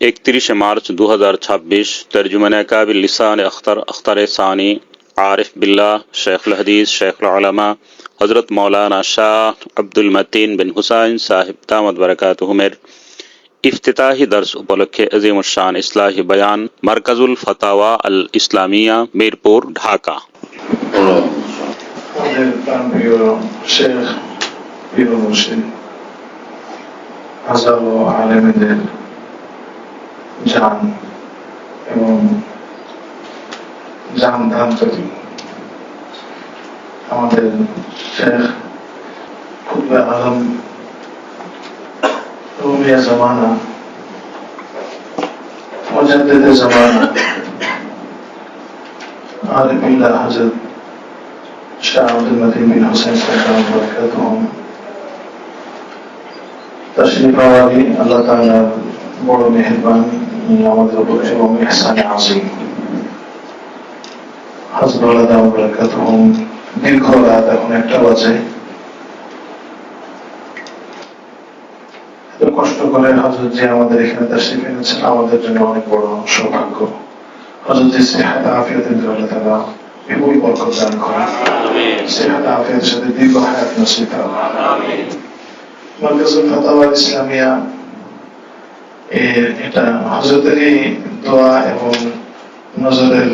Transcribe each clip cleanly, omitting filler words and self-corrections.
31 मार्च 2026 तर्जुमान काबिल लिसान अख्तर सानी आरिफ बिल्ला शेखुल हदीस शेखुल उलमा हजरत मौलाना शाह अब्दुल मतीन बिन हुसैन साहिब दामद बरकातुहुमेर इफ्तिताही दर्स उपलक्षे अजीम शान इस्लाही बयान मरकजुल फतावा अल इस्लामिया मीरपुर ढाका। হাজারো আলেমদের জান এবং জান ধান তৈরি আমাদের শেখ খুতবে আলম রুমিয়া জামানা মুজাদ্দিদে জামানা আরিফুল্লাহ হযরত শাহ আব্দুল মতিন বিন হুসাইন সাহেব বরকাতুহুম तशरीफ आवारी अल्लाह ताला বড় মেহেরবানি আমাদের উপর এবং ইহসানে আযীম হযরত আল্লাহ বরকাতুহুম দীর্ঘ রাত এখন 1টা বাজে এত কষ্ট করে হযরত জি আমাদের এখানে তশরিফ এনেছেন আমাদের জন্য অনেক বড় সৌভাগ্য। হযরত জি সেহাত আফিয়াতের জন্য আল্লাহ তাআলা বিপুল বরকত দান করেন, আমিন। সেহাত আফিয়াতের সাথে দীর্ঘ হায়াত নসিব করেন, আমিন। মারকাজুল ফাতাওয়া ইসলামিয়া এটা হযরতেরই দোয়া এবং নজরের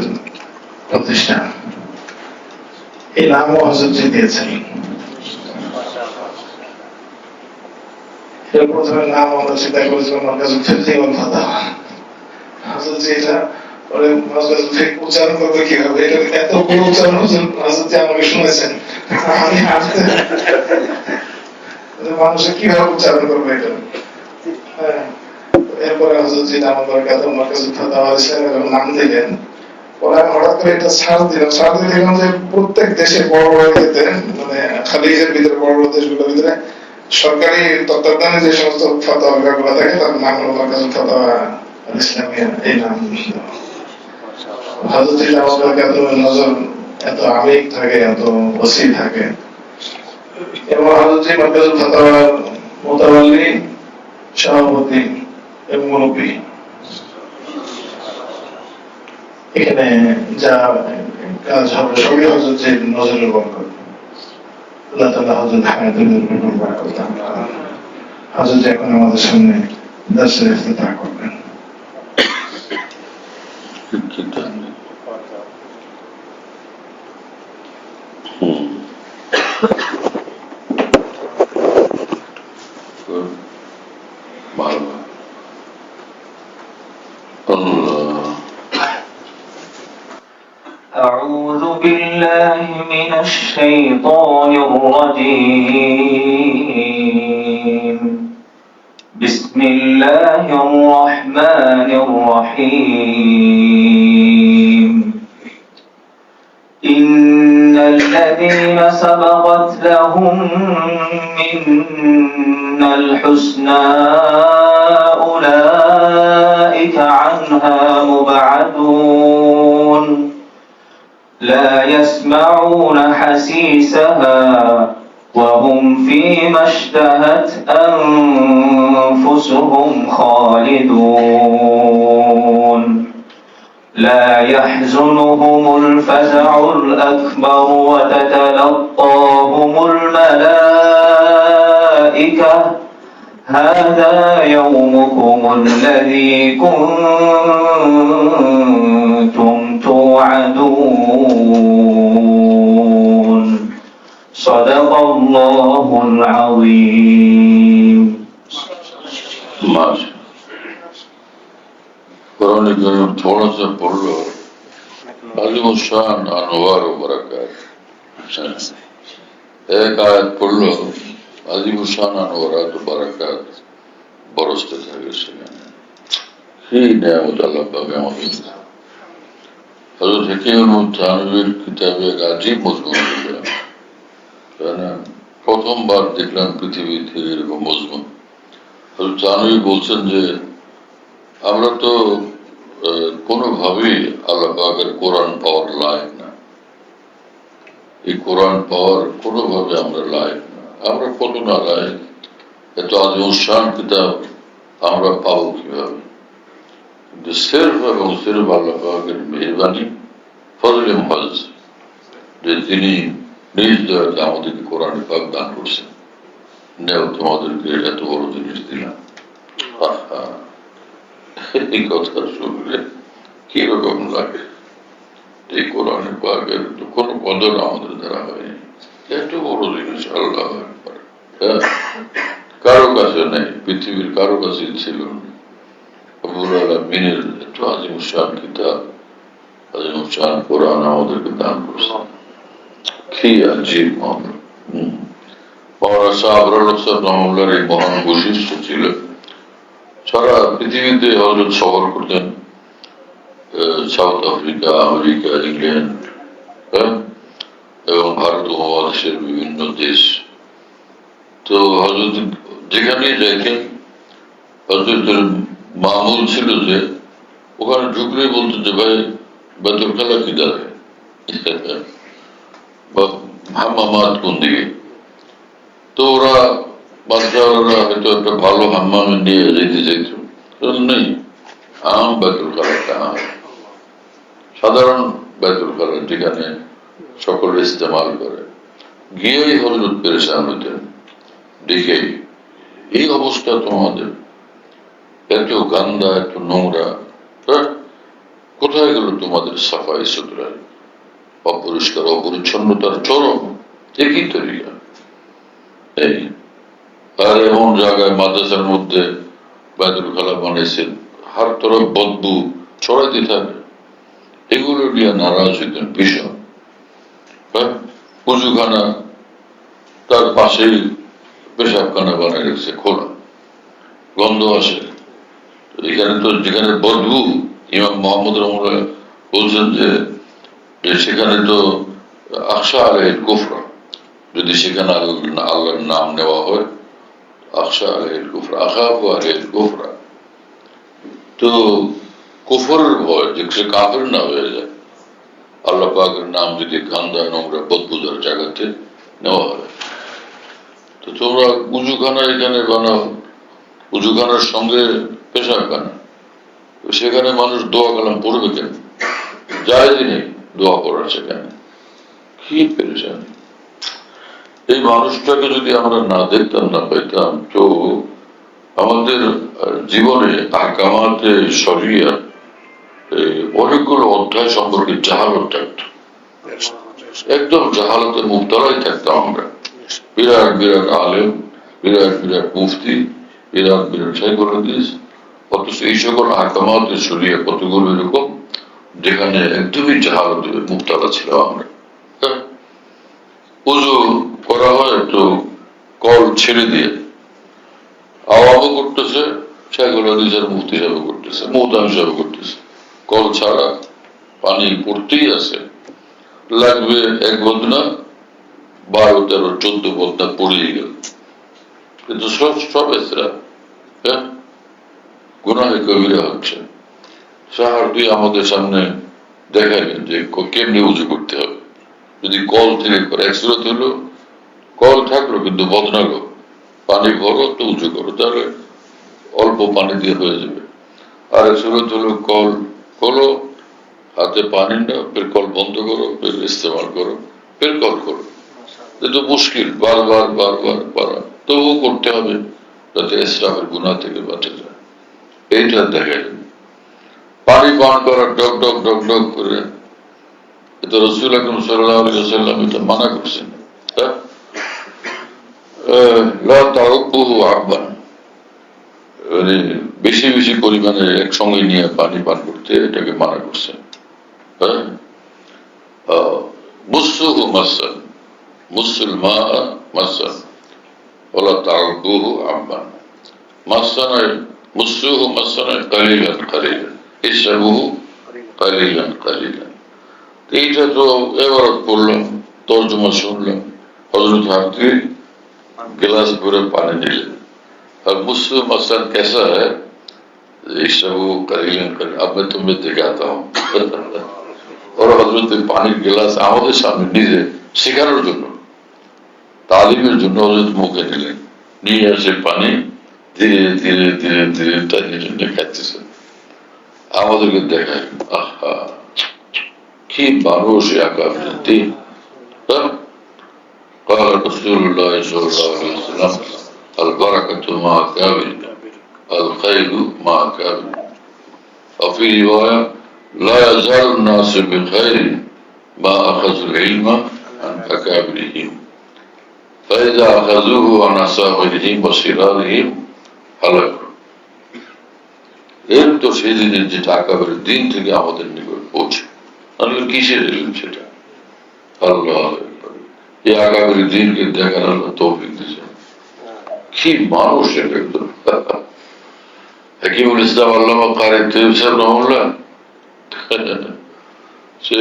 প্রতিষ্ঠান। এই নামও হযরত জি দিয়েছেন। এর প্রথমে নাম আমরা চিন্তা করেছিলাম মারকাজুল ফিকহি ওয়াল ফাতাওয়া। হযরত জি এটা পরে মারকাজুল ফিকহ উচ্চারণ করবে কিভাবে, এটা এত বড় উচ্চারণ হযরত জি আমাকে শুনেছেন, আমি আসতে মানুষে কিভাবে উচ্চারণ করবে এটা। এরপরে হযরত জি নাম বরকাতুহুম মারকাজুল ফাতাওয়া ইসলামের নাম দিলেন। পরে হঠাৎ করে এটা ছাড় দিলাম যে প্রত্যেক দেশে বড় বড় ইয়েতে মানে খালিজের ভিতরে বড় বড় দেশগুলোর ভিতরে সরকারি তত্ত্বাবধানে যে সমস্ত ফাতাওয়া বিভাগগুলো থাকে তার নাম হলো মারকাজুল ফাতাওয়া ইসলামিয়া। এই নাম হযরত জি নাম বরকাতুহুম নজর এত আবেগ থাকে, এত ওসি থাকে এবং হযরত জি মারকাজুল ফাতাওয়ার মুতাওয়াল্লি সভাপতি এবং মুরব্বী। এখানে যা কাজ হবে সবই হযরত জির নজরের বরকত। আল্লাহ তাআলা হযরত হায়াতুল বিপুল বরকত দান করেন। হযরত জি এখন আমাদের সামনে দর্সের ইফতিতাহ করবেন। أعوذ بالله من الشيطان الرجيم. بسم الله الرحمن الرحيم. إن الذين سبقت لهم منا الحسنى أولئك عنها مبعدون لا يسمعون حسيسها وهم فيما اشتهت أنفسهم خالدون لا يحزنهم الفزع الأكبر وتتلقاهم الملائكة هذا يومكم الذي كنتم توعدون صدق الله العظيم. कुरान करीम थोड़ा सा पढ़ लो। अज़ीमुश्शान अनवार व बरकात एक आयत पढ़ लो। अज़ीमुश्शान अनवारात व बरकात बरसते থাকে সেখানে কি নেয়ামত আল্লাহ পাক আমাদের। হযরত হাকিমুল থানভীর কিতাবে এক আজীব মজমুন দেখলাম, প্রথমবার দেখলাম পৃথিবী থেকে এরকম মজমুন। হযরত থানভী বলছেন যে আমরা তো কোনোভাবেই আল্লাহ পাকের কোরআন পাওয়ার লায়ক না। এই কোরআন পাওয়ার কোনোভাবে আমরা লায়ক না। আমরা কত না লায়ক, এত আযীমুশ শান কিতাব আমরা পাবো কিভাবে? যে সিরফ এবং সিরফ আল্লাহ পাকের মেহরবানি, ফজলে মহজ, যে তিনি নিজ দয়াতে আমাদেরকে কোরআন পাক দান করছেন। নেও তোমাদেরকে এত বড় জিনিস দিলাম। আহা, এই কথা শুনলে কিরকম লাগে। এই কোরআন পাকের তো কোনো কদর আমাদের দ্বারা হয়নি। এত বড় জিনিস আল্লাহ আকবার। হ্যাঁ, কারো কাছে নেই, পৃথিবীর কারো কাছে ছিল না। রব্বুল আলামিনের এত আজিমুশান কিতাব, আজিমুশান কোরআন আমাদেরকে দান করছেন। কি আজীব মামলা। মাওলানা শাহ আবরার সাহেব রহমাতুল্লাহর এই মহান বৈশিষ্ট্য ছিল, সারা পৃথিবীতে হযরত সফর করতেন, সাউথ আফ্রিকা, আমেরিকা, ইংল্যান্ড, হ্যাঁ, এবং ভারত উপমহাদেশের বিভিন্ন দেশ। তো হযরত যেখানেই যাইতেন, হযরতের মামুল ছিল যে ওখানে ঢুকলেই বলতো যে ভাই বেতর খেলা কি দাঁড়ায় বা হাম্মামাত কোন দিকে। তো ওরা বাচ্চারা হয়তো একটা ভালো হাম্মামে নিয়ে যেতে চাইত, নেই আম বেতর খেলাটা আম, সাধারণ বেতর খেলা যেখানে সকলে ইস্তেমাল করে, গিয়েই হযরত পেরেশান হতেন দেখে এই অবস্থা তোমাদের, এত গান্দা, এত নোংরা, কোথায় গেল তোমাদের সাফাই সুতরা, অপরিষ্কার অপরিচ্ছন্নতার চরম একই তরিকা। এই আর এমন জায়গায় মাদ্রাসার মধ্যে বাইতুল খালা বানিয়েছেন, হার তরফ বদবু ছড়াইতে থাকে, এগুলো নিয়ে নারাজ হইতেন ভীষণ। হ্যাঁ, উজুখানা তার পাশেই পেশাবখানা বানিয়ে রেখেছে খোলা, গন্ধ আসে। এখানে তো যেখানে বদবু, ইমাম মোহাম্মদ রহমতুল্লাহ বলছেন যে সেখানে তো আখশা আলাইহিল কুফরা, যদি সেখানে আল্লাহর নাম নেওয়া হয়, আখশা আলাইহিল কুফরা, আখাফু আলাইহিল কুফরা, তো কুফরের ভয় যে সে কাফের না হয়ে যায়, আল্লাহ পাকের নাম যদি গান্দা নোংরা বদবুদার জায়গাতে নেওয়া হয়। তো তোমরা উজুখানা এখানে বানাও, উজুখানার সঙ্গে পেশাবখানা, সেখানে মানুষ দোয়া কালাম পড়বে কেন? জায়েজ নেই দোয়া পড়ার সেখানে, কি পেরেশান। এই মানুষটাকে যদি আমরা না দেখতাম, না পাইতাম, তো আমাদের জীবনে আহকামাতে শরিয়া অনেকগুলো অধ্যায় সম্পর্কে জাহালত থাকতো, একদম জাহালতে মুবতালাই থাকতাম আমরা। বিরাট বিরাট আলেম, বিরাট বিরাট মুফতি, বিরাট বিরাট সাইকোলজিস্ট, অথচ এই সকল আহকামাতে শরিয়া কতগুলো এরকম যেখানে একদমই জাহালতে মুবতালা ছিল আমরা। উযু করা হয় একটু কল ছেড়ে দিয়ে, আওয়ামও করতেছে, সাইকোলজিস্ট মুফতি সাহেব করতেছে, মুহতাম সাহেব করতেছে, কল ছাড়া পানি পড়তেই আছে, লাগবে এক বদনা, 12, 13, 14 বদনা পড়িয়ে গেল, কিন্তু সব এসরা, হ্যাঁ, গুনাহে কবিরা হচ্ছে। সাহার দুই আমাদের সামনে দেখাবেন যে কেমনি উঁচু করতে হবে। যদি কল থেকে করে, এক সুরত হলো কল থাকলো কিন্তু বদনালো, পানি ভরো তো উঁচু করো, তাহলে অল্প পানি দিয়ে হয়ে যাবে। আর এক সুরত হলো কল খোলো, হাতে পানি নাও, ফের কল বন্ধ করো, ফের ইস্তেমাল করো, ফের কল করো। কিন্তু মুশকিল, বারবার বারবার বারবার, তবুও করতে হবে যাতে ইসরাফের গুনাহ থেকে বাঁচা যায়। এইটা দেখেন পানি পান করা ডক ডক ডক ডক করে, এটা রাসূল আকরাম সাল্লাল্লাহু আলাইহি ওয়াসাল্লাম এটা মানা করছেন। লা তাউবুহু আবান, মানে বেশি বেশি পরিমাণে একসঙ্গে নিয়ে পানি পান করতে, এটাকে মানা করছেন। হ্যাঁ, মুসুহু মাসান, মুসুল মা মাসান, ওলা তাউবুহু আবান, মাসান মুসুহু মাসান কালিলান কালিলান, ইশরাবুহু কালিলান কালিলান। এইটা তো এবার পড়লাম, তর্জমা শুনলাম, হযরত হাফতি गिलास पूरे पानी निकले। और मुझसे मसलन कैसा है, इशरबू कलीलन कलीलन, अब मैं तुम्हें दिखाता हूँ। और हजरत पानी गिलास আমাদের সামনে নিজে শেখানোর জন্য, তালিমের জন্য হযরত মুখে নিলেন, নিয়ে এসে পানি ধীরে ধীরে ধীরে ধীরে তার জন্য খাচ্ছেন। আমাদেরকে দেখায় আহা কি মানুষ আকাবির দিন। قال رسول الله صلى الله عليه وسلم البركة مع أكابر الخير مع أكابر وفي رواية لا يزال الناس بخير ما أخذوا العلم عن أكابرهم فإذا أخذوه عن أصابرهم وصغارهم هلكوا। এর তো সেদিনের যেটা আকাবের দিন থেকে আমাদের নিকট পৌঁছে, তাহলে কিসের এলেন সেটা? আল্লাহ এই আকাবের দিনকে দেখার আল্লাহ তৌফিক দিয়েছেন। কি মানুষ এটা একদম। হাকিমুল ইসলাম আল্লামা কারি তৈয়ব সাহেব রহমাতুল্লাহ সে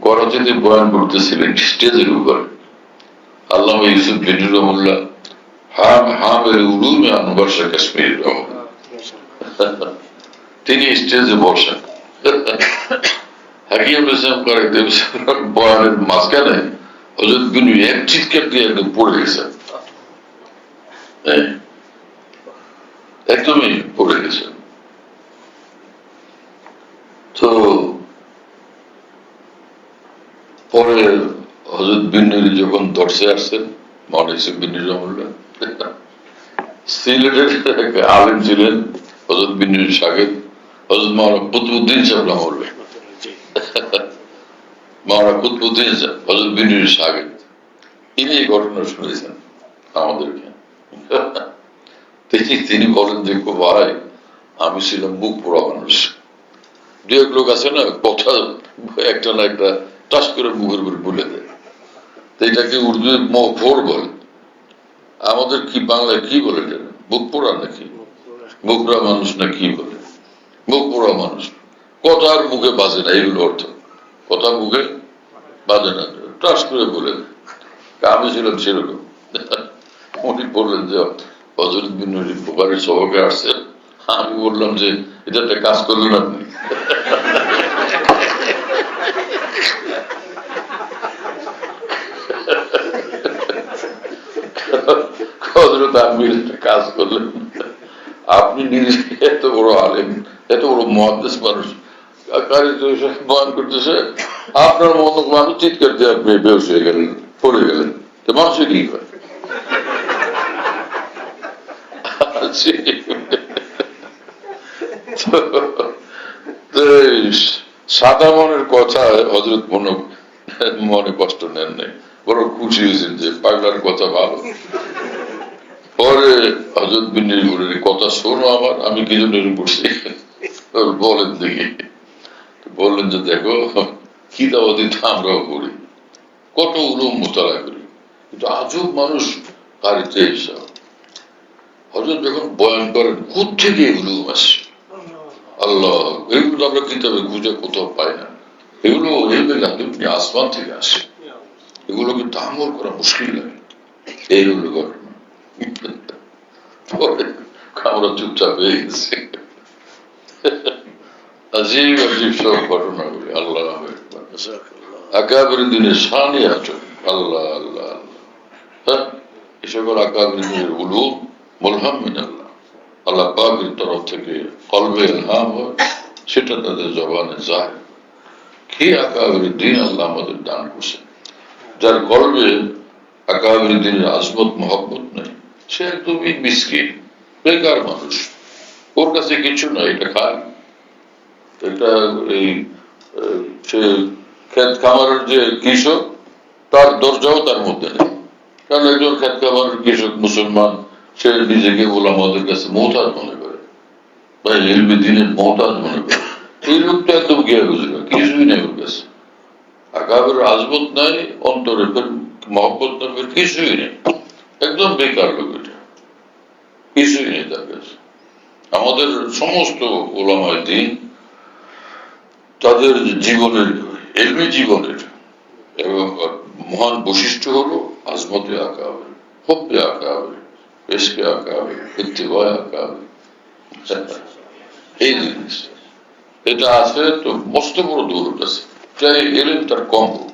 করাচিতে বয়ান করতেছিলেন স্টেজের উপরে। আল্লামা ইউসুফ বিন রহমাতুল্লাহ হামের উলুমে আনবারশা কাশ্মীর রহমাতুল্লাহ তিনি স্টেজে বসেন। হাকিমুল ইসলাম কারি তৈয়ব সাহেব বয়ানের মাঝখানে হযরত বিনু এক চিৎকার দিয়ে একদম পড়ে গেছেন, একদমই পড়ে গেছেন। তো পরে হযরত বিন্নুর যখন দর্শে আসছেন মনে হয়েছে বিন্নুর রহমাতুল্লাহ সিলেটের এক আলেম ছিলেন হযরত বিন্নুর শাগিদ হযরত মাওলানা কুতুবউদ্দিন সাহেব রহমাতুল্লাহ, মাওলানা কুতুবউদ্দিন সাহেব হযরত বিন্নুর শাগিদ, তিনি এই ঘটনা শুনেছেন আমাদেরকে। তিনি বলেন যে ভাই আমি ছিলাম মুখ পোড়া মানুষ। দু এক লোক আছে না কথা একটা না একটা টাস করে মুখের উপর বলে দেয়, তো এটাকে উর্দু মুখফোর বলে। আমাদের কি বাংলায় কি বলে মুখ পোড়া নাকি মুখ পোড়া মানুষ না কি বলে? মুখ পোড়া মানুষ, কথা আর মুখে বাজে না, এগুলো অর্থ। কথা মুখে বাজে না, টাস করে বলে দেয়। আমি ছিলাম সেরকম। উনি বললেন যে হযরত বিন বুখারীর সবকে আসছে, আমি বললাম যে এটা একটা কাজ করলেন আপনি। হযরত আপনি একটা কাজ করলেন, আপনি নিজে এত বড় আলেম, এত বড় মুহাদ্দিস মানুষ, বয়ান করতেছে, আপনার মতো মানুষ চিৎকার দিয়ে আপনি বেহুশ হয়ে গেলেন, পড়ে গেলেন, তো মানুষে কি করে? সাদা মনের কথা হযরত মনে কষ্ট নেন নাই, বড় খুশি হয়েছেন যে পাগলার কথা ভালো। পরে হযরত বিন কথা শোনো আমার, আমি কি জন্য বসছি বলেন দেখি। বললেন যে দেখো কি দাওয়াতি আমরাও করি, কত উলুম মোতালা করি, কিন্তু আজব মানুষ কারিতে এসব হযরত যখন বয়ান করেন কোত্থেকে উলুম আসে আল্লাহ, এগুলো আমরা কিতাবে খুঁজে কোথাও পাই না। এগুলো আসমান থেকে আসে, এগুলোকে তাহাম্মুল করা মুশকিল লাগে। এই হলো ঘটনা। পরে আমরা চুপচাপ হয়ে গেছি। আজীব আজীব সব ঘটনাগুলি। আল্লাহ আকাবের দিনের শানে আছো আল্লাহ আল্লাহ আল্লাহ। হ্যাঁ, এ সকল আকাবের দিনের উলুম মুলহাম মিন আল্লাহ, আল্লাহ পাকের তরফ থেকে কলবে ইলহাম হয়, সেটা তাদের জবানে যায়। কি আকাবের দিন আল্লাহ আমাদের দান করছেন। যার কলবে আকাবের দিনের আজমত মহব্বত নেই, সে একদমই মিসকিন, বেকার মানুষ, ওর কাছে কিছু নাই। এটা খায়, এটা এই সে ক্ষেত খামারের যে কৃষক, তার দরজাও তার মধ্যে নেই। কারণ একজন ক্ষেত খামারের কৃষক মুসলমান, সে নিজেকে ওলামাদের কাছে মুহতাজ মনে করে, বা ইলমে দ্বীনের মুহতাজ মনে করে। এই লোকটা একদম গিয়ে বুঝবে কিছুই নেই ওর কাছে। আকাবের আজমত নাই, অন্তরে মহব্বত নাই, কিছুই নেই, একদম বেকার লোক। এটা কিছুই নেই তার কাছে। আমাদের সমস্ত ওলামায়ে দ্বীন তাদের জীবনের ইলমি জীবনের এবং মহান বৈশিষ্ট্য হলো আজমতে আকাবের, হুব্বে আকাবের, ইশকে আকাবের, ইত্তিবায়ে আকাবের। এই জিনিস এটা আছে তো মস্ত বড় দৌলত আছে। চাই ইলম তার কম হোক,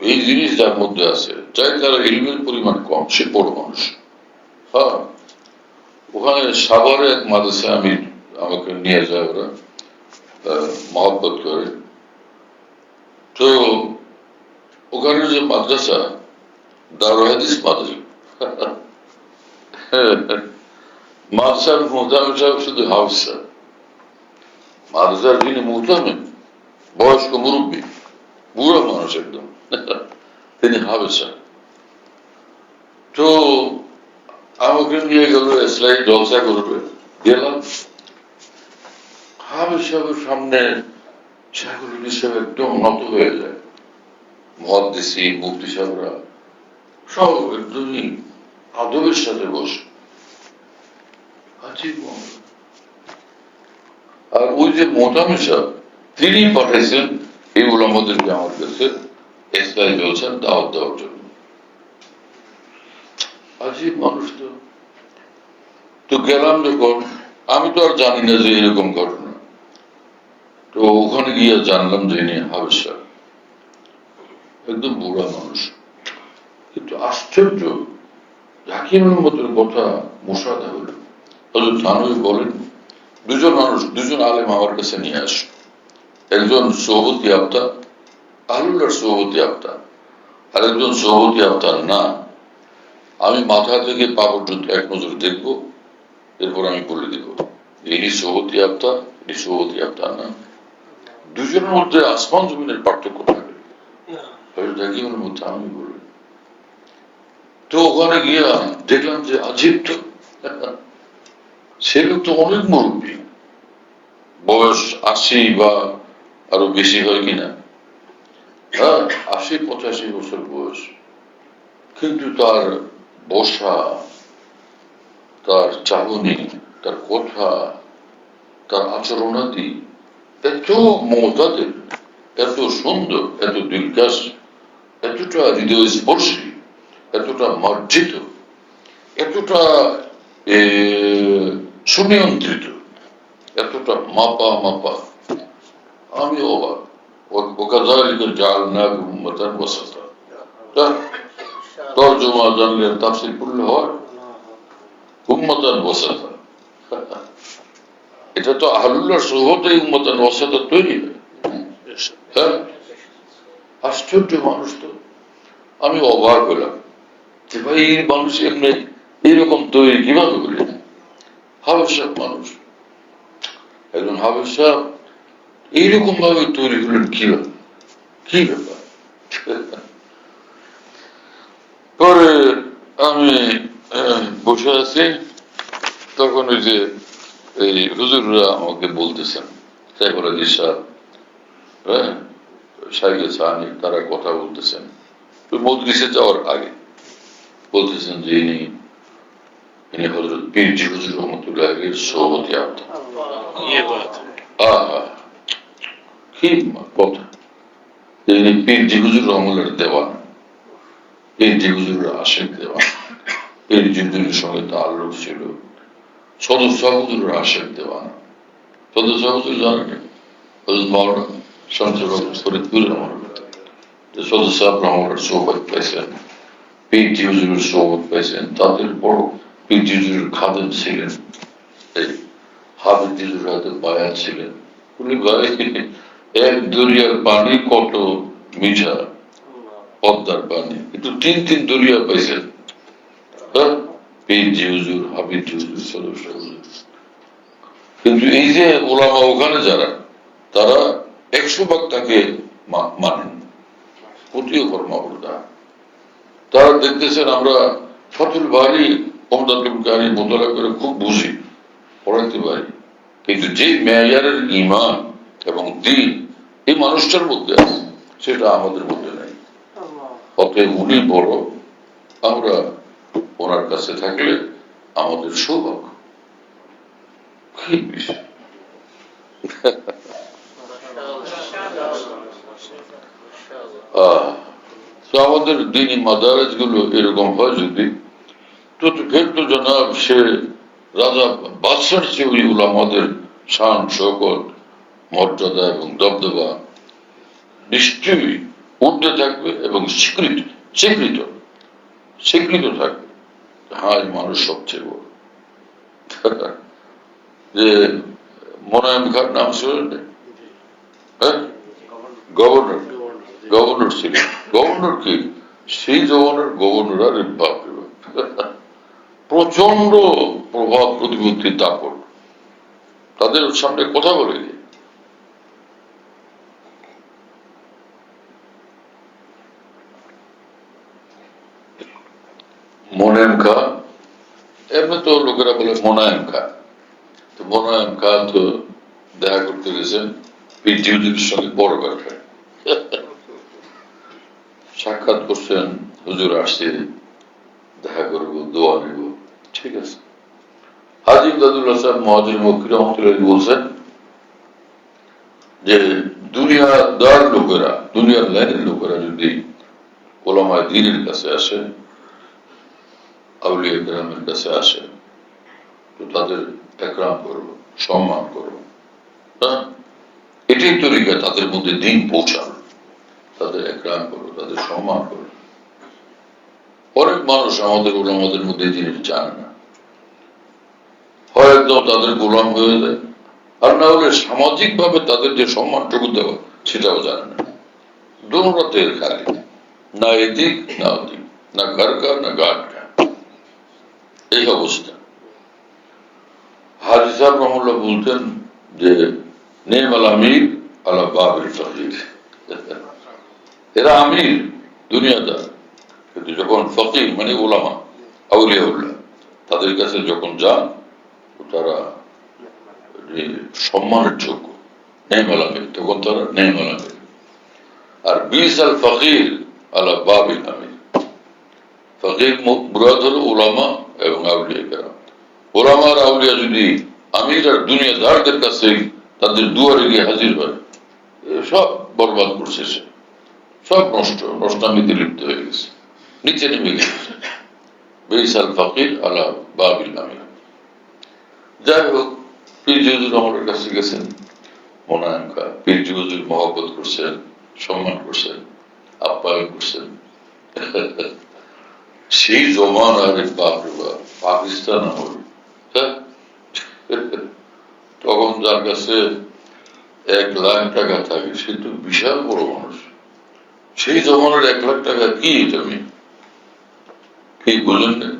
এই জিনিস যার মধ্যে আছে, চাই তার ইলমের পরিমাণ কম, সে বড় মানুষ। হ্যাঁ, ওখানে সাভারে এক মাদ্রাসায় আমাকে নিয়ে যায় ওরা, মহব্বত করে। তো ওখানে যে মাদ্রাসা, দারুল হাদিস মাদ্রাসা, মাদ্রাসার মোহতামিম সাহেব শুধু হাফিজ সাহেব, মাদ্রাসার যিনি মোহতামিম বয়স্ক মুরব্বী, বুড়ো মানুষ একদম, তিনি হাফিজ সাহেব। তো আমাকে নিয়ে গেল ইসলামী জলসা করবে, গেলাম। হাফিজ সাহেবের সামনে শাইখুল হাদিস সাহেব একদম নত হয়ে যায়, মুহাদ্দিসিন মুফতি সাহেবরা সব একদমই আদবের সাথে বসে। আর ওই যে মোহতামিম সাহেব, তিনি পাঠাইছেন এই উলামাদেরকে আমার কাছে ইসলামী জলসার দাওয়াত দেওয়ার জন্য। আজীব মানুষ তো। তো গেলাম যখন, আমি তো আর জানি না যে এরকম ঘটনা। তো ওখানে গিয়ে জানলাম যে ইনি হাফিজ সাহেব, একদম বুড়া মানুষ। কিন্তু আশ্চর্য, হাকিমের মতের কথা মুশাহাদা হলো। হযরত থানভী বলেন, দুজন মানুষ, দুজন আলেম আমার কাছে নিয়ে আসে, একজন সোহবত ইয়াফতা, আহলুল্লাহর সোহবত ইয়াফতা, আর একজন সোহবত ইয়াফতা না। আমি মাথা থেকে পা পর্যন্ত এক নজর দেখবো, এরপর আমি বলে দেব ইনি সোহবত ইয়াফতা, ইনি সোহবত ইয়াফতা না। দুজনের মধ্যে আসমান জমিনের পার্থক্য থাকে। হাকিমের মধ্যে আমি বলি। তো ওখানে গিয়ে দেখলাম যে আজীব তো, সে লোক তো অনেক মুরব্বী, বয়স ৮০ বা আরো বেশি হয় কিনা, হ্যাঁ ৮০-৮৫ বছর বয়স। কিন্তু তার বসা, তার চাহনি, তার কথা, তার আচরণাদি এত মমতাদের, এত সুন্দর, এত দিলকাশ, এতটা হৃদয় স্পর্শী, এতটা মার্জিত, এতটা সুনিয়ন্ত্রিত, এতটা মাপা মাপা, আমি অবাক। وكذلك جعلناكم أمة وسطا। তরজমা জানলে তাফসীর পড়লে হয় উম্মাতান ওয়াসাতা। এটা তো আহলুল্লাহর সুহবতেই উম্মাতান ওয়াসাতা তৈরি হয়। হ্যাঁ, আশ্চর্য মানুষ তো। আমি অবাক হলাম যে ভাই এই মানুষ এমনি এইরকম তৈরি কিভাবে হলেন? হাফেজ সাহেব মানুষ, একজন হাফেজ সাহেব এইরকম ভাবে তৈরি হলেন কিভাবে, কি ব্যাপার? পরে আমি বসে আছি, তখন ওই যে এই হুজুররা আমাকে বলতেছেন, শাইখুল হাদিস সাহেব, হ্যাঁ শাইখ সানি, তারা কথা বলতেছেন ওই মজলিসে যাওয়ার আগে। বলতেছেন যে ইনি হযরত পীরজি হুজুর রহমাতুল্লাহির সোহবত ইয়াফতা। কি কথা! ইনি পীরজি হুজুর রহমাতুল্লাহির দেওয়ান, পীরজি হুজুরের আশিক দেওয়ান, পীরজি হুজুরের সঙ্গে তাআল্লুক ছিল। সদস্য হুজুরের আশিক দেওয়ান। সদস্য হুজুর জানেন হযরত মাওলানা শামসুল হক ফরিদপুর রহমাতুল্লাহ, সদস্য রহমাতুল্লাহর সোহবত পাইছেন, পীরজি হুজুরের সোহবত পাইছেন। তাদের বড় পীরজি হুজুরের খাদেম ছিলেন, এই হাফেজ হুজুর হাতে বায়াত ছিলেন। বলি ভাই, এক দরিয়ার পানি কত মিঠা, পদ্মার পানি, একটু তিন দরিয়া পাইছেন। পীরজি হুজুর, হাফেজ হুজুর, সদস্য হুজুর। কিন্তু এই যে ওলামা ওখানে যারা, তারা 100 ভাগ তাকে মানেন, প্রতিও কর্মকর্তা। তারা দেখতেছেন আমরা ফতুল বাড়ি ওমদাতুল কারি মোতালা করে খুব বুঝি, পড়াইতে পারি, কিন্তু যে মেয়ারের ঈমান এবং দ্বীন এই মানুষটার মধ্যে আছে, সেটা আমাদের মধ্যে নাই। অতএব উনি বড়, আমরা ওনার কাছে থাকলে আমাদের সৌভাগ্য। কি বিষয়! তো আমাদের দ্বীনি মাদারেজ গুলো এরকম হয় যদি, তো ফের তো জনাব সে রাজা বাদশার চেয়ে ওই উলামাদের শান শওকত মর্যাদা এবং দবদবা নিশ্চয়ই ঊর্ধ্বে থাকবে এবং স্বীকৃত থাকবে। হ্যাঁ, এই মানুষ সবচেয়ে বড়। যে মোনায়েম খান নাম শুনেন, হ্যাঁ, গভর্নর গভর্নর ছিলেন। গভর্নর কি, সেই জমানার গভর্নর, আর বাপরে বাপ, প্রচন্ড প্রভাব প্রতিপত্তি দাপট, তাদের সামনে কথা বলে নি। মোনায়েম খাঁ, এমনি তো লোকেরা বলে মোনায়েম খাঁ, তো মোনায়েম খাঁ তো দেখা করতে গেছেন পীর সঙ্গে বড় ব্যাপার, সাক্ষাৎ করছেন, হুজুর আসছে, দেখা করবো, দোয়া নেব, ঠিক আছে। হাজী ইমদাদুল্লাহ সাহেব মুহাজির মক্কি রহমতুল্লাহ বলছেন যে দুনিয়াদার লোকেরা, দুনিয়ার লাইনের লোকেরা যদি ওলামায়ে দ্বীনের কাছে আসে, আউলিয়া কেরামের কাছে আসে, তো তাদের একরাম করব, সম্মান করব, হ্যাঁ, এটাই তরিকা তাদের মধ্যে দিন পৌঁছানো, তাদের একরাম করো, তাদের সম্মান করো। অনেক মানুষ আমাদের ওলামাদের মধ্যে এই জিনিস জানে না, হয় একদম তাদের গোলাম হয়ে যায়, আর না হলে সামাজিক ভাবে তাদের যে সম্মানটুকু দেওয়া সেটাও জানে না। দোনোটাতে খালি, না এদিক না ওদিক, না ঘরকা না গাটকা, এই অবস্থা। হাজী সাহেব রহমুল্লাহ বলতেন যে নেমাল আমির আলা বাবিল ফকির, এরা আমির দুনিয়াদার, কিন্তু যখন ফকির মানে ওলামা আউলিয়াউল্লাহ তাদের কাছে যখন যান, তারা সম্মানের যোগ্য, নেমাল আমির, তখন তারা নেমাল আমির। আর বিসাল ফকির আলা বাবিল আমির, ফকির মুরাদ হলো ওলামা এবং আউলিয়া কেরাম। ওলামা আর আউলিয়া যদি আমির আর দুনিয়াদারদের কাছে তাদের দুয়ারে গিয়ে হাজির হয়, সব বরবাদ করছে, সে সব নষ্টামিতে লিপ্ত হয়ে গেছে, নিচে নেমে গেছে। বিসাল ফকির আলা বাবিল আমির। যাই হোক, পীর হুজুর আমাদের কাছে গেছেন, মোনায়েম খাঁ পীর হুজুর মহব্বত করছেন, সম্মান করছেন, আপ্যায়ন করছেন। সেই জমানার বাপরে বাপ, পাকিস্তান আমল, হ্যাঁ, তখন যার কাছে 1,00,000 টাকা থাকে সে তো বিশাল বড় মানুষ। সেই জমানার 1,00,000 টাকা কি, তুমি কি বুঝলেন না?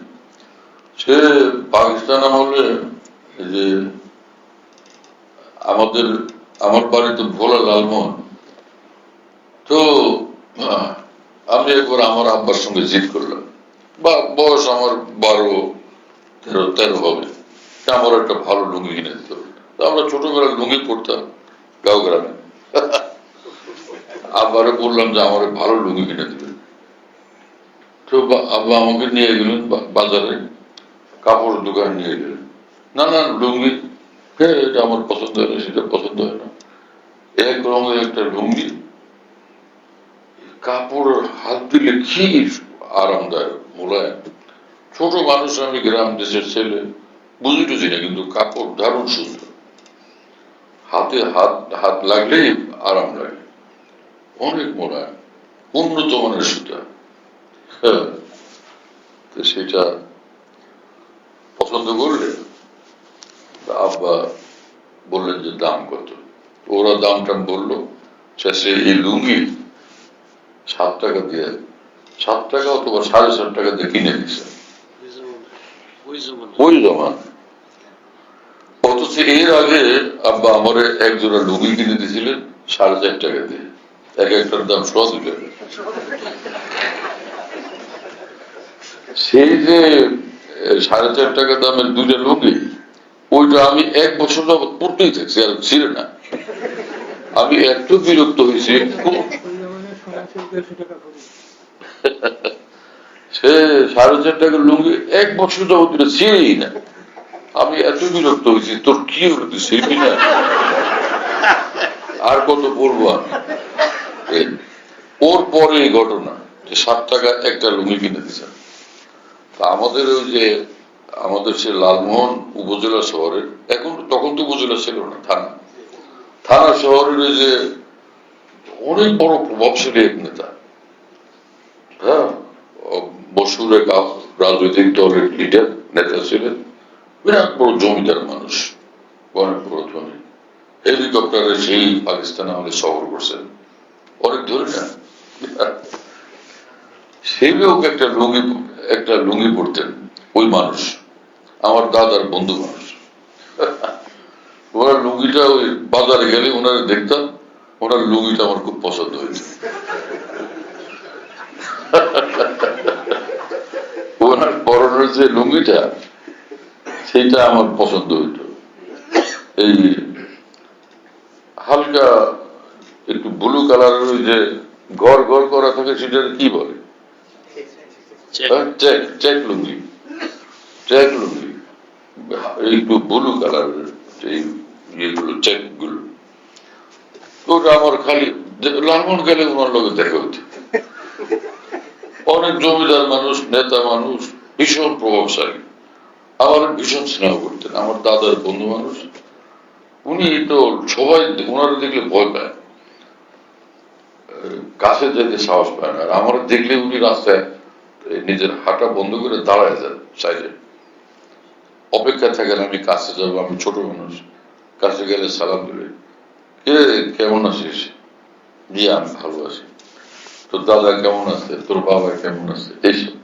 সে পাকিস্তান আমলে যে আমার বাড়ি তো ভোলা লালমোহন, তো আমি একবার আমার আব্বার সঙ্গে জিদ করলাম, বা বয়স আমার 12-13 হবে, আমার একটা ভালো লুঙ্গি কিনে দিতে হবে। আমরা ছোটবেলায় লুঙ্গি পরতাম গাঁও গ্রামে, আব্বারে বললাম যে আমার ভালো লুঙ্গি কিনে দিবেন। তো আব্বা আমাকে নিয়ে গেলেন বাজারে, কাপড় দোকান নিয়ে গেলেন, না না লুঙ্গি, হ্যাঁ এটা আমার পছন্দ হয় না, সেটা পছন্দ হয় না, এক রঙের একটা লুঙ্গি, কাপড় হাত দিলে কি আরামদায়ক, মোলায়েম। ছোট মানুষ, আমি গ্রাম দেশের ছেলে, বুঝি টুঝি না, কিন্তু কাপড় দারুণ সুন্দর, হাতে হাত লাগলেই আরাম লাগে, অনেক মোলায়েম, উন্নত মানের সুতা। হ্যাঁ, তো সেটা পছন্দ করলে আব্বা বললেন যে দাম কত, ওরা দাম টাম বললো, শেষে এই লুঙ্গি 7 টাকা দিয়ে, 7 টাকা অথবা 7.5 টাকা দিয়ে কিনে দিচ্ছে ওই জমান। অথচ এর আগে আব্বা আমার এক জোড়া লুঙ্গি কিনে দিয়েছিলেন 4.5 টাকা দিয়ে, এক একটার দাম 100 টাকা। সেই যে 4.5 টাকা দামের 2টা লুঙ্গি, ওইটা আমি 1 বছর যাবত পড়তেই থাকছি, আর ছিল না। আমি এত বিরক্ত হয়েছি, সে 4.5 টাকার লুঙ্গি 1 বছর যাবত ছিলই না। আমি এত বিরক্ত হয়েছি, তোর কি হলো, তুই ছিলবি না, আর কত পড়বো আমি। ওর পরে এই ঘটনা যে 7 টাকা একটা লুঙ্গি কিনে দিচ্ছেন। আমাদের ওই যে আমাদের সে লালমোহন উপজেলা শহরের, তখন তো উপজেলা ছিল না, থানা শহরের ওই যে অনেক বড় প্রভাবশালী এক নেতা, হ্যাঁ, বসুর এক রাজনৈতিক দলের নেতা ছিলেন, বিরাট বড় জমিদার মানুষ, অনেক বড় ধনী। হেলিকপ্টারে সেই পাকিস্তানে আমাদের সফর করছেন, অনেক ধরে না, সেই লোক একটা লুঙ্গি পড়তেন, ওই মানুষ আমার দাদার বন্ধু মানুষ। ওনার লুঙ্গিটা ওই বাজারে গেলে ওনারা দেখতাম, ওনার লুঙ্গিটা আমার খুব পছন্দ হয়েছে। ওনার পরনের যে লুঙ্গিটা সেইটা আমার পছন্দ হইত, এই হালকা একটু ব্লু কালারের ওই যে ঘর ঘর করা থাকে, সেটা কি বলে, চেক লুঙ্গি, চেক লুঙ্গি, একটু ব্লু কালারের এই ইয়েগুলো, চেক গুলো। ওটা আমার খালি লালমন গেলে ওনার লোকে দেখা হইত। অনেক জমিদার মানুষ, নেতা মানুষ, ভীষণ প্রভাবশালী, আমার ভীষণ স্নেহ করতেন, আমার দাদার বন্ধু মানুষ। উনি তো সবাই ওনারা দেখলে ভয় পায়, কাছে যেতে সাহস পায় না। আর আমার দেখলে উনি রাস্তায় নিজের হাঁটা বন্ধ করে দাঁড়ায় যান সাইডে, অপেক্ষা থাকেন আমি কাছে যাবো, আমি ছোট মানুষ, কাছে গেলে সালাম দিলে, কে কেমন আছিস, জি আমি ভালো আছি, তোর দাদা কেমন আছে, তোর বাবা কেমন আছে, এইসব।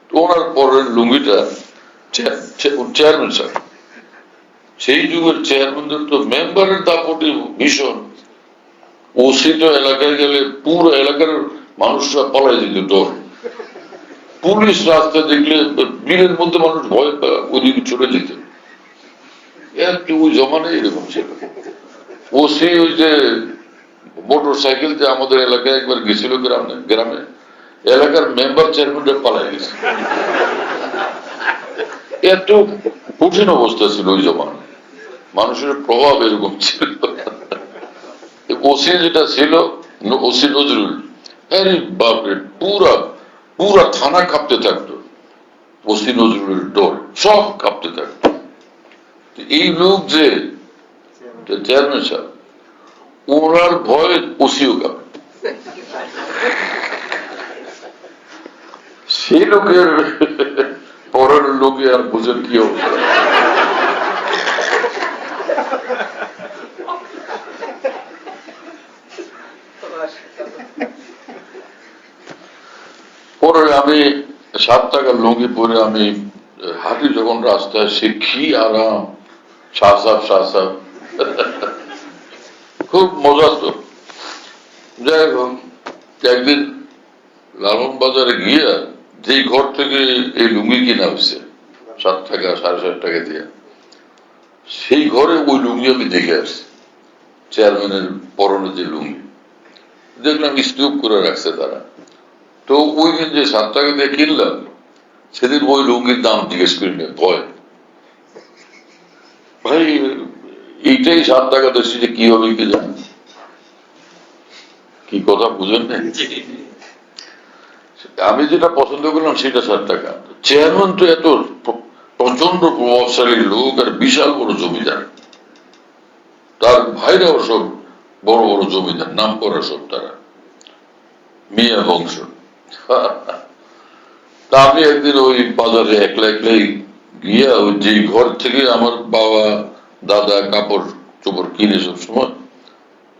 তো ওনার পরের লুঙ্গিটা চেয়ারম্যান স্যার, সেই যুগের চেয়ারম্যানদের তো মেম্বারের দাপটে ভীষণ। ওসি তো এলাকায় গেলে পুরো এলাকার মানুষরা পলাই দিত ডর, পুলিশ রাস্তা দেখলে বীরের মধ্যে মানুষ ভয় পায়, ওদিকে চলে যেত। ওই জমানায় এরকম ছিল। ওসি ওই যে মোটর সাইকেল যে আমাদের এলাকায় একবার গেছিল গ্রামে, এলাকার মেম্বার চেয়ারম্যানরা পালাই গেছে। এত কঠিন অবস্থা ছিল ওই জমানায়, মানুষের প্রভাব এরকম ছিল। ওসি যেটা ছিল, ওসি নজরুল, আরে বাপরে, পুরা পুরা থানা কাঁপতে থাকতো, ওসি নজরুলের ডর, সব কাঁপতে থাকতো। এই লোক যে চেয়ারম্যান সাহেব, ওনার ভয়ে ওসিও কাঁপে। সেই লোকের পরের লোকে আর বুঝেন কি অবস্থা। পরে আমি 7 টাকার লুঙ্গি পরে আমি হাঁটি যখন রাস্তায়, সে কি আরাম, সাফ খুব মজা তো। যাই হোক, একদিন লালন বাজারে গিয়ে যে ঘর থেকে এই লুঙ্গি কিনা হয়েছে 7 টাকা 7.5 টাকা দিয়ে, সেই ঘরে ওই লুঙ্গি আমি দেখে আসছি, চেয়ারম্যানের পরনে যে লুঙ্গি, দেখলাম স্তূপ করে রাখছে তারা। তো ওই দিন যে 7 টাকা দিয়ে কিনলাম, সেদিন ওই লুঙ্গির দাম জিজ্ঞেস করি না, ভয়, ভাই এইটাই 7 টাকা দিচ্ছি, যে কি হবে কি জানি, কি কথা বুঝেন না। আমি যেটা পছন্দ করলাম সেটা 7 টাকা। চেয়ারম্যান তো এত প্রচন্ড প্রভাবশালী লোক, আর বিশাল বড় জমিদার, তার ভাইরাও সব বড় বড় জমিদার, নাম করা সব, তারা মিয়া বংশ। তা আমি একদিন ওই বাজারে একলা একলাই গিয়া, ওই যে ঘর থেকে আমার বাবা দাদা কাপড় চোপড় কিনে সব সময়,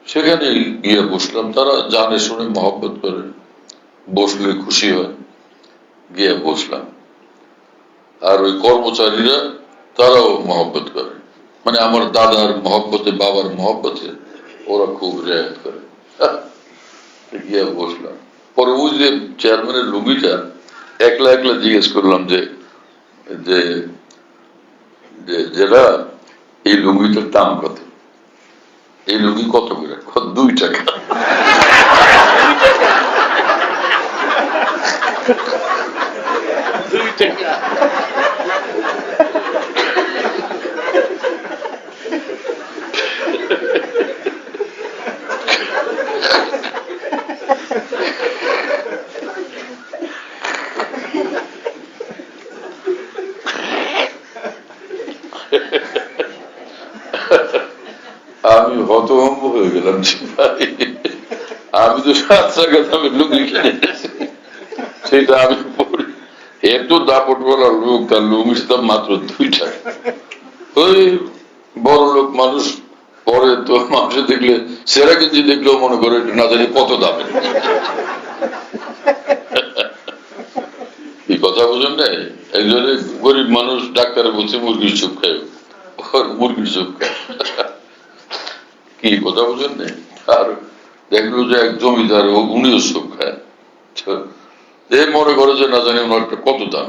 সেখানে গিয়ে বসলাম। তারা জানে শুনে মহব্বত করে, বসলে খুশি হয়, গিয়ে বসলাম। আর ওই কর্মচারীরা তারাও মহব্বত করে, মানে আমার দাদার মহব্বতে, বাবার মহব্বতে ওরা খুব রেয়াত করে। গিয়ে বসলাম। পরে ওই যে চেয়ারম্যানের লুঙ্গিটা একলা একলা জিজ্ঞেস করলাম যে যেটা এই লুঙ্গিটার দাম কত, এই লুঙ্গি কত করে, 2 টাকা। আমি হতভম্ব হয়ে গেলাম, আমি তো 7 টাকা দামে লুঙ্গি কিনে সেটা আমি পড়ি, এত দাপট বলা লোক, তার লুঙ্গির দাম মাত্র 2 টাকা। ওই বড় লোক মানুষ পরে তো মানুষে দেখলে সেরা গেঞ্জি দেখলেও মনে করে না জানি কত দামে। এই কথা বুঝুন না, একজনে গরিব মানুষ ডাক্তারে বলছে মুরগির চুপ খায়, মুরগির চুপ খায়। কি কথা বুঝুন না, আর দেখলো যে এক জমিদার উনিও চুপ খায়, এ মনে করে যে না জানি ওনার কত দাম।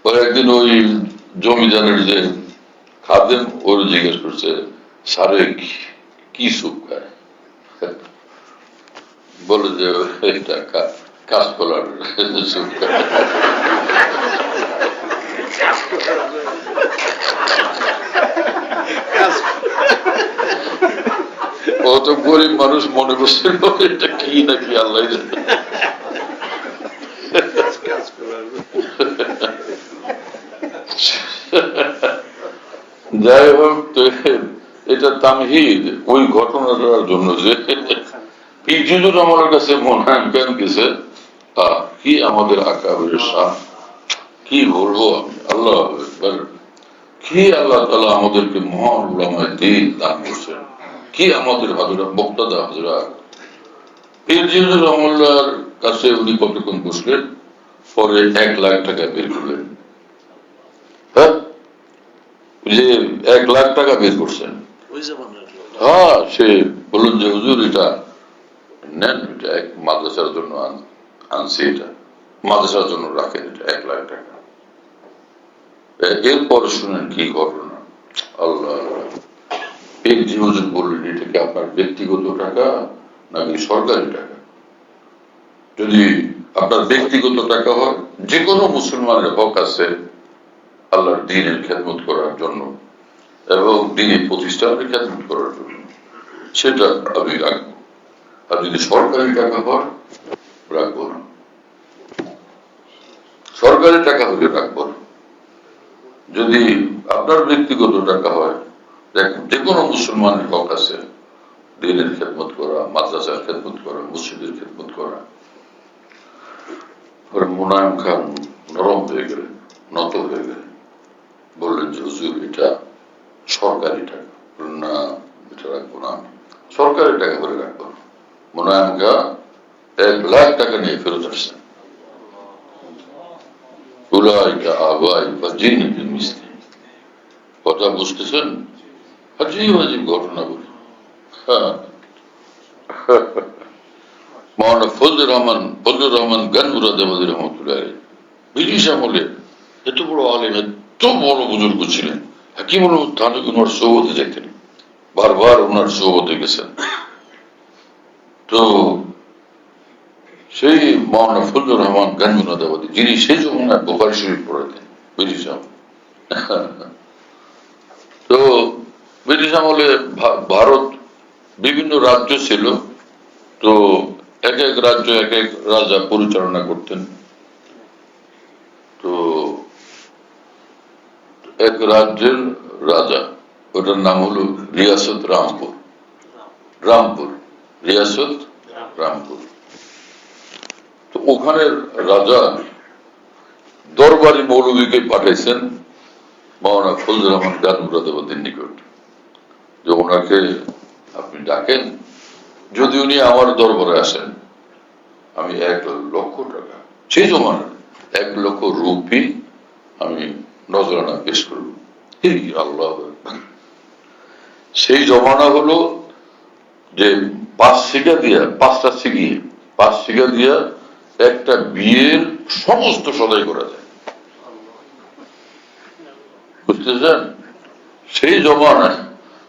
পরে একদিন ওই জমিদারের যে খাদেম ওর জিজ্ঞেস করছে, সারে কি সুপ খায়? বলে যে এটা কাঁচকলার সুপ খায়। ও তো গরিব মানুষ মনে করছিল এটা কি নাকি আল্লাহ জানে। যাই হোক, তো এটা তামহিদ ওই ঘটনাটার জন্য যে পীরজুজুর আমার কাছে মনায়ন কেন গেছে, কি আমাদের আকাবের শান, কি বলবো আমি, আল্লাহ কি আল্লাহ তাআলা আমাদেরকে মহান উলামায়ে দ্বীন দান করছেন, কি আমাদের হাজরা মুক্তাদা হাজরা। পীরজুজুর রহমাল্লাহর কাছে উনি কতক্ষণ বসলেন, পরে 1 লাখ টাকা বের করলেন। হ্যাঁ, যে 1 লাখ টাকা বের করছেন। হ্যাঁ, সে বললেন যে হুজুর এটা নেন, এটা এক মাদ্রাসার জন্য আনছি, এটা মাদ্রাসার জন্য রাখেন, এটা 1 লাখ টাকা। এরপর শুনেন কি ঘটনা, আল্লাহ। জি হুজুর বললেন এটা কি আপনার ব্যক্তিগত টাকা নাকি সরকারি টাকা? যদি আপনার ব্যক্তিগত টাকা হয়, যে কোনো মুসলমানের হক আছে আল্লাহর দ্বীনের খেদমত করার জন্য এবং দ্বীনের প্রতিষ্ঠানের খেদমত করার জন্য, সেটা আমি রাখবো। আর যদি সরকারি টাকা হয় রাখবো না, সরকারি টাকা হলে রাখবো না। যদি আপনার ব্যক্তিগত টাকা হয়, দেখেন যে কোনো মুসলমানের হক আছে দ্বীনের খেদমত করা, মাদ্রাসার খেদমত করা, মসজিদের খেদমত করা। মুনায়েম খান নরম হয়ে গেলেন, নত হয়ে গেলেন, বললেন যে হুজুর এটা সরকারি টাকা। না, এটা রাখবো না, আমি সরকারি টাকা করে রাখবো না। মুনায়েম খান 1 লাখ টাকা নিয়ে ফেরত আসছেন। উলাইকা আবাই বা জিনি মিস্ত্রি, কথা বুঝতেছেন? আজীব আজীব ঘটনা বলি। মৌলানা ফজলুর রহমান গানমুরাদাবাদী রহমতুল্লাহ ব্রিটিশ আমলে এত বড় আলেম, এত বড় বুজুর্গ ছিলেন, হাকিমুল থানভী ওনার সৌবতে যেতেন, বারবার ওনার সৌবতে গেছেন। তো সেই মৌলানা ফজলুর রহমান গানমুরাদাবাদী, যিনি সেই জমানায় বুখারী শরীফ পড়াতেন ব্রিটিশ আমলে। তো ব্রিটিশ আমলে ভারত বিভিন্ন রাজ্য ছিল, তো এক এক রাজ্য এক এক রাজা পরিচালনা করতেন। তো এক রাজ্যের রাজা, ওটার নাম হলো রিয়াসত রামপুর, রিয়াসত রামপুর। তো ওখানের রাজা দরবারি মৌলভীকে পাঠাইছেন মৌলানা ফজলুর রহমান গানমুরাদাবাদীর নিকট, যে ওনাকে আপনি ডাকেন, যদি উনি আমার দরবারে আসেন আমি 1 লক্ষ টাকা, সেই জমানার 1 লক্ষ রুপি আমি নজরানা পেশ করব। আল্লাহ, সেই জমানা হলো যে 5 সিগা দিয়া, 5টা সিগি, 5 সিগা দিয়া একটা বিয়ের সমস্ত সদাই করা যায়, বুঝতেছেন? সেই জমানায়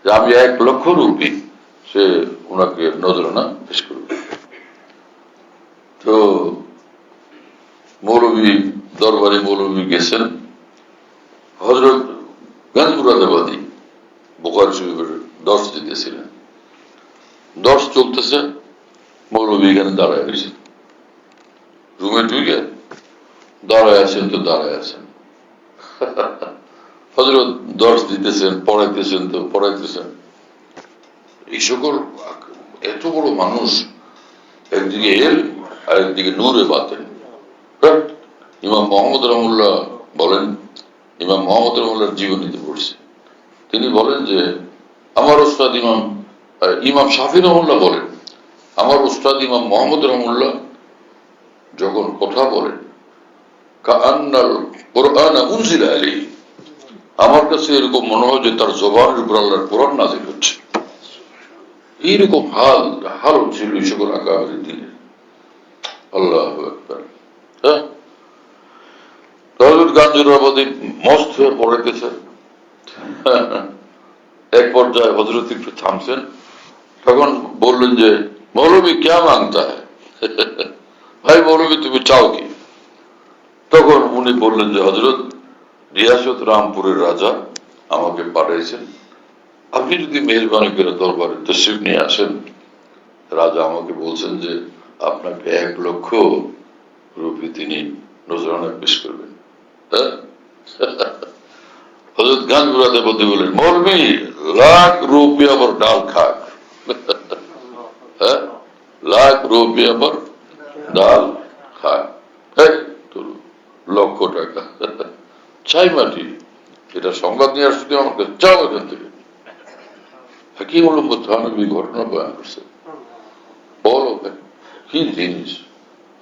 যে আমি 1 লক্ষ রুপি সে ওনাকে নজরানা পেশ করবে। তো দরবারে মৌলভী গেছেন, হযরত গানমুরাদাবাদী বুখারী শরীফের দর্শ দিতেছিলেন, দর্শ চলতেছে, মৌলভী এখানে দাঁড়ায় গেছেন, রুমে ঢুকে দাঁড়ায় আছেন। তো দাঁড়ায় আছেন, হযরত দর্শ দিতেছেন, পড়াইতেছেন। এই সকল এত বড় মানুষ, একদিকে আর একদিকে নূরে বাতেন। ইমাম মোহাম্মদ রহমুল্লাহ বলেন, ইমাম মোহাম্মদ রহমুল্লাহর জীবনীতে পড়ছে, তিনি বলেন যে আমার উস্তাদ ইমাম শাফি রহমুল্লাহ বলেন, আমার উস্তাদ ইমাম মোহাম্মদ রহমুল্লাহ যখন কথা বলেন, কাআন্নাল কুরআন উনজিলা আলাইহি, আমার কাছে এরকম মনে হয় যে তার জবানের উপর আল্লাহর কোরআন নাযিল হচ্ছে। এইরকম হাল ছিল সকল আকাবের দিনে। আল্লাহু আকবার। হ্যাঁ, হযরত গাঞ্জুরাবাদী মস্ত হয়ে পড়েছে। এক পর্যায়ে হযরত একটু থামছেন, তখন বললেন যে মৌলভী ক্যা মাংতা হ্যায়, ভাই মৌলভী তুমি চাও কি? তখন উনি বললেন যে হযরত রিয়াসত রামপুরের রাজা আমাকে পাঠিয়েছেন, আপনি যদি মেহরবানি করে দরবারে তশরিফ নিয়ে আসেন। রাজা আমাকে বলছেন যে আপনাকে 1 লক্ষ রুপি তিনি নজরানা পেশ করবেন। হ্যাঁ, হযরত গানগুরাতে বলতে বলেন মৌলভী লাখ রুপিয়া পর ডাল খাক। হ্যাঁ, লাখ রুপিয়া পর ডাল খাক, লক্ষ টাকা চাই মাটি। এটা সংবাদ নিয়ে আসতে আমাকে চাও এখান থেকে। হাকিমুল উম্মত থানভী ঘটনা বয়ান করছে। বলো কি জিনিস,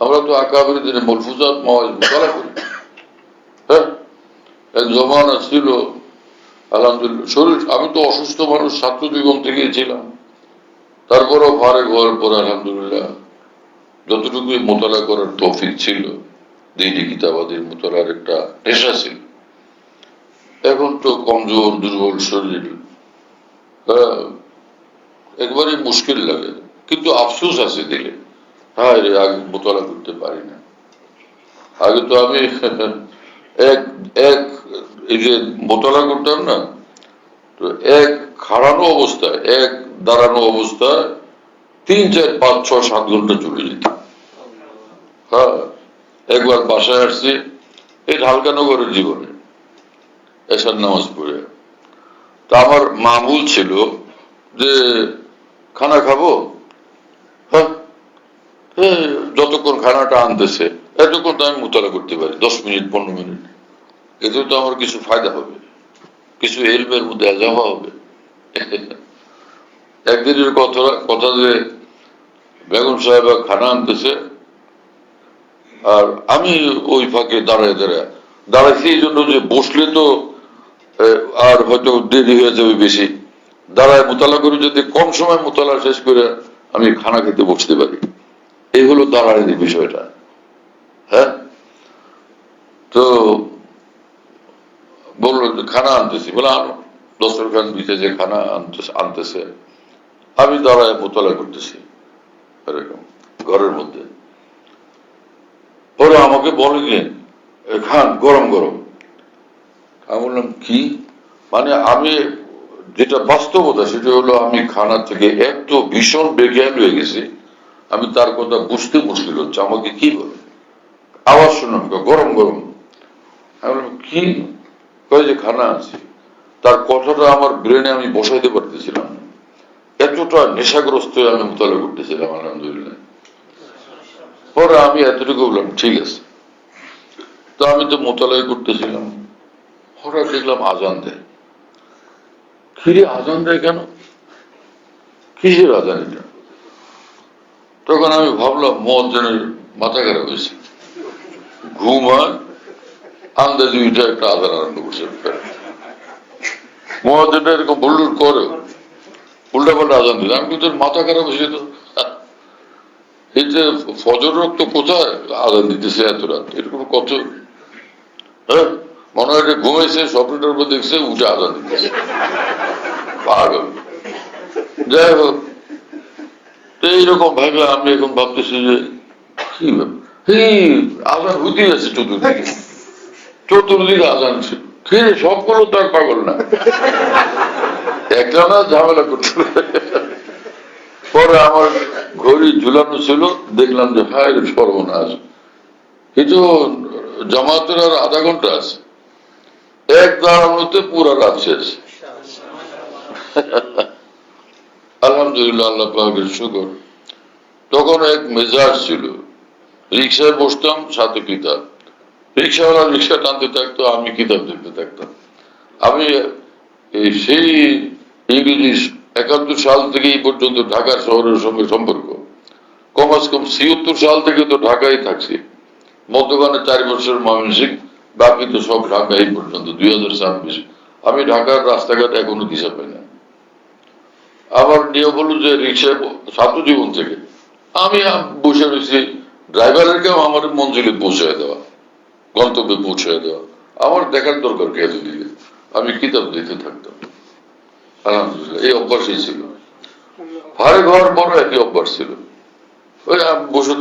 আমরা তো আকাবের দিনে মলফুজাত মাওয়াজ মুতালা করি। হ্যাঁ, এক জমানা ছিল আলহামদুলিল্লাহ, শরীর আমি তো অসুস্থ মানুষ, ছাত্র জীবন থেকে ছিলাম, তারপরেও ফারেক হওয়ার পর আলহামদুলিল্লাহ যতটুকু মোতালা করার তৌফিক ছিল, দ্বীনি কিতাবাদের মোতালার একটা নেশা ছিল। এখন তো কমজোর দুর্বল শরীর, একবারই মুশকিল লাগে, কিন্তু আফসোস আছে দিলে, হ্যাঁ রে আগে মোতালা করতে পারি না। আগে তো আমি এই যে মোতালা করতাম না, তো এক খাড়ানো অবস্থায়, এক দাঁড়ানো অবস্থায় 3, 4, 5, 6, 7 ঘন্টা চলে যেত। হ্যাঁ, একবার বাসায় আসছি এই ঢালকানগরের জীবনে এশার নামাজ পড়ে, তা আমার মামুল ছিল যে খানা খাবো। হ্যাঁ, যতক্ষণ খানাটা আনতেছে এতক্ষণ তো আমি মোতালা করতে পারি, 10 মিনিট 15 মিনিট, এতে তো আমার কিছু ফায়দা হবে, কিছু এলমের মধ্যে এজাফা হবে। একদিনের কথা যে বেগম সাহেব খানা আনতেছে, আর আমি ওই ফাঁকে দাঁড়াইছি এই জন্য যে বসলে তো আর হয়তো দেরি হয়ে যাবে বেশি, দাঁড়ায় মোতালা করে যদি কম সময় মোতালা শেষ করে আমি খানা খেতে বসতে পারি, এই হলো দাঁড়ানোর বিষয়টা। হ্যাঁ, তো বললো খানা আনতেছি, বলে আনো, দস্তরখান দিতে যে খানা আনতেছে, আমি দাঁড়ায় মোতালা করতেছি এরকম ঘরের মধ্যে। পরে আমাকে বলে যে খান গরম গরম। আমি বললাম কি, মানে আমি যেটা বাস্তবতা সেটা হলো আমি খানা থেকে এত ভীষণ বেজ্ঞান হয়ে গেছি, আমি তার কথা বুঝতে মুশকিল হচ্ছে, আমাকে কি বলে আওয়াজ শুনলাম গরম গরম। আমি বললাম কি, কয়ে যে খানা আছে। তার কথাটা আমার ব্রেনে আমি বসাইতে পারতেছিলাম না, এতটা নেশাগ্রস্ত হয়ে আমি মোতালা করতেছিলাম আলহামদুলিল্লাহ। পরে আমি এতটুকু বললাম ঠিক আছে, তো আমি তো মোতালাই করতেছিলাম, হঠাৎ দেখলাম আজান দেয়। ফিরে আজান দেয় কেন, কিসের আজান এটা? তখন আমি ভাবলাম মুয়াজ্জিনের মাথা খারাপ হয়েছে, ঘুম হয় আন্দাজে উঠে একটা আজান আরম্ভ করছে। মুয়াজ্জিনটা এরকম ভুল করে উল্টা পাল্টা আজান দিল, আমি কিন্তু মাথা খারাপ হয়েছে। তো এই যে ফজর রক্ত কোথায় আজান দিতেছে এত রাত, এরকম কত, হ্যাঁ মনে হয় ঘুমাইছে, স্বপ্নটার উপর দেখছে উঠে আজান দিতেছে, পাগল। যাই হোক, এইরকম ভাবে আমি এখন ভাবতেছি যে কি আজান হইতেই আছে চতুর্দিকে আজান ছিল, সবগুলো তো আর পাগল না, একটা না ঝামেলা করতে। পরে আমার ঘড়ি ঝুলানো ছিল, দেখলাম যে হ্যাঁ সর্বনাশ, কিন্তু জামাতের আর আধা ঘন্টা আছে, এক দাঁড়ানোতে পুরো রাত শেষ। আলহামদুলিল্লাহ, আল্লাহ পাকের শুকর। তখন এক মেজাজ ছিল, রিক্সায় বসতাম, সাথে কিতাব, রিক্সাওয়ালা রিক্সা টানতে থাকতো, আমি কিতাব দেখতে থাকতাম। আমি সেই ইংরেজি 71 সাল থেকে এই পর্যন্ত ঢাকা শহরের সঙ্গে সম্পর্ক, কমাস কম 76 সাল থেকে তো ঢাকায় থাকছি, মধ্যখানে 4 বছর ময়মনসিংহ, বাকি তো সব ঢাকা এই পর্যন্ত 2026। আমি ঢাকার রাস্তাঘাট এখনো দিশা পাই না। আমার নিয়ম হলো যে রিক্সায় ছাত্র জীবন থেকে আমি বসে রয়েছি, ড্রাইভারের কেউ আমার মঞ্জিলে পৌঁছায় দেওয়া, গন্তব্যে পৌঁছায় দেওয়া, আমার দেখার দরকার কে এতদিকে, আমি কিতাব দিতে থাকতাম। আলহামদুলিল্লাহ এই অভ্যাসই ছিল, ভারে ঘর বড় একই অভ্যাস ছিল। ওই বসে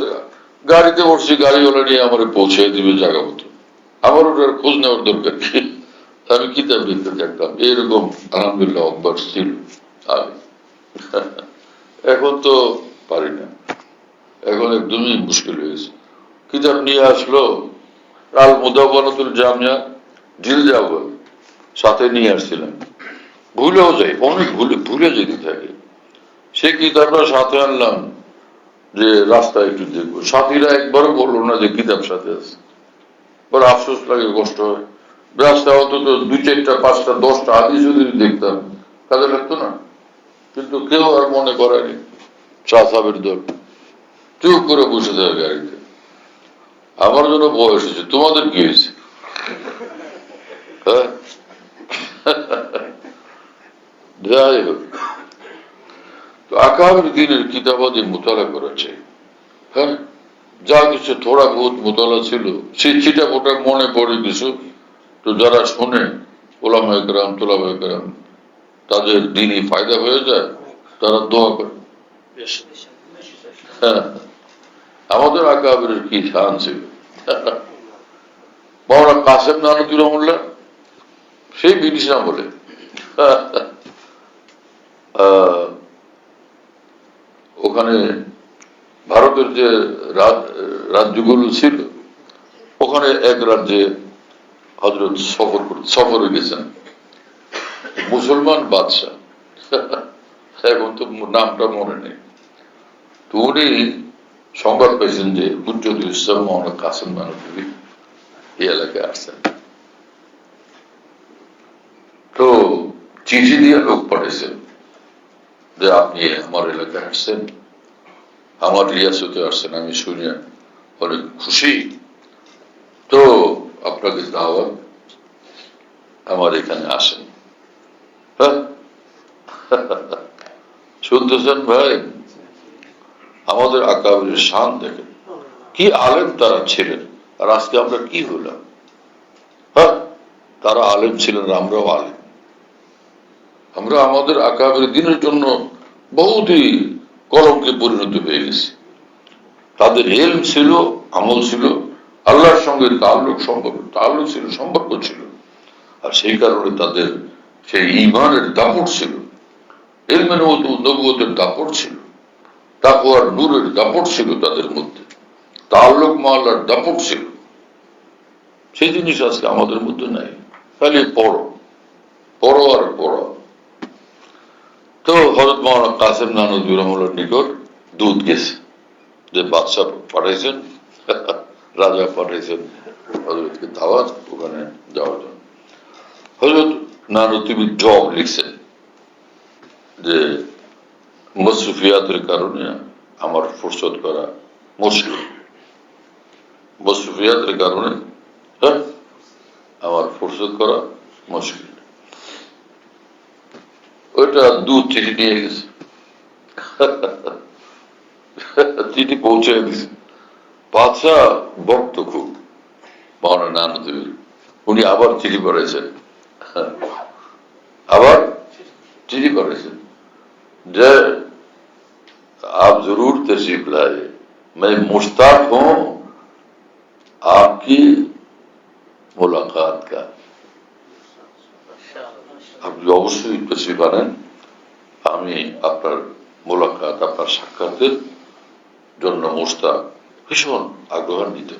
গাড়িতে বসছি, গাড়িওয়ালা নিয়ে আমার পৌঁছে দিবে জায়গা মতো, আমার ওটার খোঁজ নেওয়ার দরকার কি, আমি কিতাব লিখতে থাকতাম। এরকম আলহামদুলিল্লাহ অভ্যাস ছিল আমি। এখন তো পারি না, এখন একদমই মুশকিল হয়েছে। কিতাব নিয়ে আসলো, আল মুদাওয়ানাতুল জামিয়া জিলজাওয়াল সাথে নিয়ে আসছিলাম, ভুলেও যাই, অনেক ভুলে যেতে থাকে। সে কিতাবটা সাথে আনলাম যে রাস্তায় একটু দেখবো, সাথীরা একবারও বললো না যে কিতাব সাথে আছে। বড় আফসোস লাগে, কষ্ট হয়। রাস্তায় অন্তত 2, 4, 5, 10টা হাদিস যদি দেখতাম কাজে লাগতো না, কিন্তু কেউ আর মনে করেনি। শাহ সাহেবের দল চুপ করে বসে থাকে গাড়িতে। আমার জন্য বয়স হয়েছে, তোমাদের কি হয়েছে? হ্যাঁ, যাই হোক, তো আকাবের দিনের কিতাবাদি মোতালা করা চাই। হ্যাঁ, যা কিছু থোড়া বহুত মোতালা ছিল, সে ছিটা ফোটা মনে পড়ে কিছু, তো যারা শোনে ওলামা একরাম, তোলামা একরাম, তাদের দিনই ফায়দা হয়ে যায়, তারা দোয়া করে। হ্যাঁ, আমাদের আকাবের কি শান ছিল। মাওলানা কাসেম নানভী রহমাতুল্লাহ সেই বিনিশা বলে ওখানে ভারতের যে রাজ্যগুলো ছিল, ওখানে এক রাজ্যে হযরত সফরে গেছেন মুসলমান বাদশাহ, এখন তো নামটা মনে নেই। তো উনি সংবাদ পেয়েছেন যে হুজ্জতুল ইসলাম মাওলানা কাসেম নানভী এই এলাকায় আসছেন। তো চিঠি দিয়ে লোক পাঠিয়েছেন যে আপনি আমার এলাকায় আসছেন, আমার রিয়াসতে আসছেন, আমি শুনে অনেক খুশি, তো আপনাকে দাওয়াত, আমার এখানে আসেন। হ্যাঁ, শুনতেছেন ভাই, আমাদের আকাবের শান দেখেন, কি আলেম তারা ছিলেন, আর আজকে আমরা কি হলাম। হ্যাঁ, তারা আলেম ছিলেন, আমরাও আলেম। আমরা আমাদের আকাবের দিনের জন্য বহুতই কলঙ্কে পরিণত হয়ে গেছি। তাদের ইলম ছিল, আমল ছিল, আল্লাহর সঙ্গে তাল্লুক ছিল, সম্পর্ক ছিল, আর সেই কারণে তাদের সেই ঈমানের দাপট ছিল, ইলমের নবুয়তের দাপট ছিল, তাকওয়ার নূরের দাপট ছিল তাদের মধ্যে, তাল্লুক মহল্লার দাপট ছিল। সেই জিনিস আজকে আমাদের মধ্যে নাই, খালি পড়ো আর পড়ো। তো হযরত মাওলানা কাসেম নানভী রহমাতুল্লাহর নিকট দূত গেছে, যে বাদশাহ পাঠাইছেন, রাজা পাঠাইছেন হযরতকে দাওয়াত ওখানে যাওয়ার জন্য। হযরত নানভী জবাব লিখছেন যে মসরুফিয়াতের কারণে আমার ফুরসত করা মুশকিল, মসরুফিয়াতের কারণে আমার ফুরসত করা মুশকিল। ওইটা দূত চিঠি নিয়ে গেছে, চিঠি পৌঁছে দিছে। বাদশাহ ভক্ত খুব মাওলানা নানভীর, উনি আবার চিঠি পাঠাইছেন, যে आप जरूर तशरीफ लाए, मैं मुश्ताक हूं आपकी मुलाकात का। আপনি অবশ্যই তশরিফ আনেন, আমি আপনার মুলাকাত, আপনার সাক্ষাতের জন্য মুশতাক, ভীষণ আগ্রহান্বিত।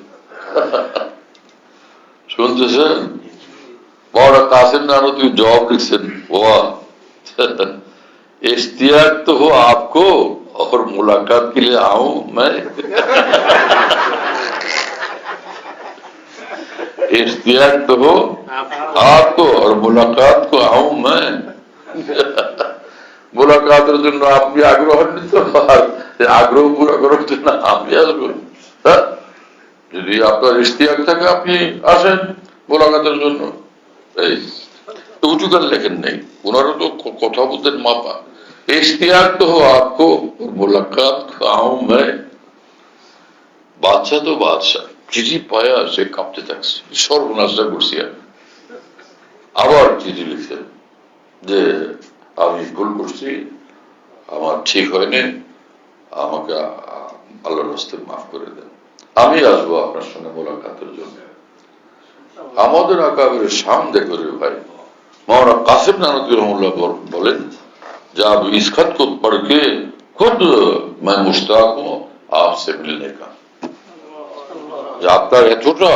শুনতেছেন, মাওলানা কাসেম নানভী জবাব লিখছেন, वाह इश्तियाक तो हो आपको और मुलाकात के लिए आऊं मैं। इश्तियाक तो हो आपको और मुलाकात को आऊं मैं। মোলাকাতের জন্য আপনি আগ্রহান্বিত, আর আগ্রহ পুরো করার জন্য আপনি আসবেন। হ্যাঁ, যদি আপনার ইশতিয়াক থাকে আপনি আসেন মোলাকাতের জন্য। এই উঁচু গান লেখেন নেই, ওনারও তো কথা বলতেন মাপা। इश्तियाक तो हो आपको, मुलाकात खाऊं मैं। বাদশাহ তো বাদশাহ, চিঠি পায়া সে কাঁপতে থাকছে, সর্বনাশটা করছি আমি। আবার চিঠি লিখছেন যে আমি ভুল করছি, আমার ঠিক হয়নি, আমাকে আল্লাহর রাস্তায় মাফ করে দেন, আমি আসবো আপনার সঙ্গে মোলাকাতের জন্য। আমাদের আকাবের সামনে করে ভাই मौलाना कासिम नानवी रहमतुल्लाह बोलें, जब इस खत को पढ़ के खुद मैं मुश्ताक हूं आपसे मिलने का। আপনার এতটা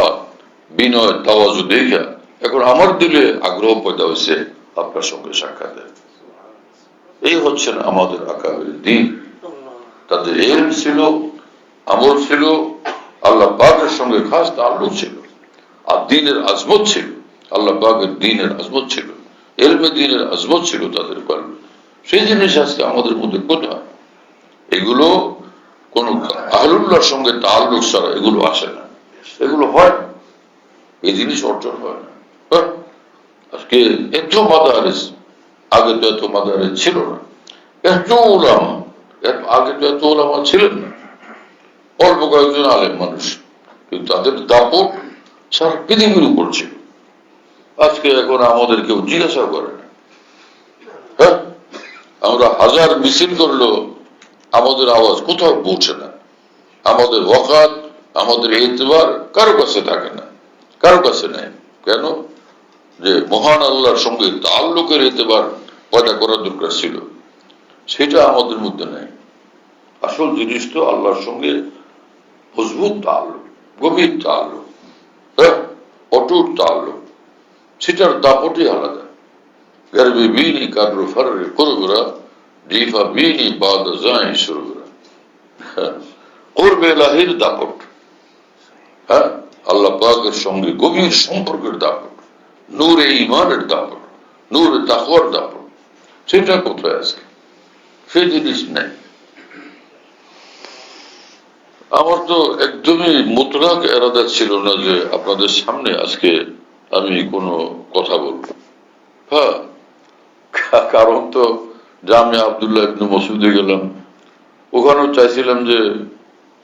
বিনয় তাওয়াজু দেখে এখন আমার দিলে আগ্রহ পয়দা হয়েছে আপনার সঙ্গে সাক্ষাতের। এই হচ্ছেন আমাদের আকাবের দিন। তাদের ইলম ছিল, আমল ছিল, আল্লাহ পাকের সঙ্গে খাস তাল্লুক ছিল, আর দ্বীনের আজমত ছিল, আল্লাহ পাকের দ্বীনের আজমত ছিল, ইলমে দ্বীনের আজমত ছিল তাদের কলবে। সেই জিনিস আজকে আমাদের মধ্যে কোথায়? এগুলো কোন আহলুল্লাহর সঙ্গে তাল্লুক ছাড়া এগুলো আসে না, এগুলো হয় না, এই জিনিস অর্জন হয় না। আজকে এত মাদারিস, আগে তো এত মাদারিস ছিল না, এত উলামা, আগে তো এত উলামা ছিলেন না, অল্প কয়েকজন আলেম মানুষ, কিন্তু তাদের দাপট সারা পৃথিবীর উপর ছিল। আজকে এখন আমাদের কেউ জিজ্ঞাসা করে না। হ্যাঁ, আমরা হাজার মিছিল করলেও আমাদের আওয়াজ কোথাও পৌঁছে না, আমাদের ওয়াকাত, আমাদের এতবার কারো কাছে থাকে না, কারো কাছে নেই। কেন? যে মহান আল্লাহর সঙ্গে তাল্লুকের এতবার পয়দা করার দরকার ছিল, সেটা আমাদের মধ্যে নেই। আসল জিনিস তো আল্লাহর সঙ্গে মজবুত তাল্লুক, গভীর তাল্লুক, হ্যাঁ, অটুট তাল্লুক, সেটার দাপটই আলাদা। গর্বে বিনি কাবরু ফররে কুরবরা জিফা বিনি বাদ জাই সুরবরা, কুরবে ইলাহির দাপট, হ্যাঁ, আল্লাহ পাকের সঙ্গে গভীর সম্পর্কের দাপট, নূরে ঈমানের দাপট, নূরে তাকওয়ার দাপট, সেটা কোথায় আজকে? সেই জিনিস নেই। আমার তো একদমই মুতলাক এরাদা ছিল না যে আপনাদের সামনে আজকে আমি কোনো কথা বলবো। হ্যাঁ, কারণ তো জামিয়া আব্দুল্লাহ ইবনে মসউদে গেলাম, ওখানেও চাইছিলাম যে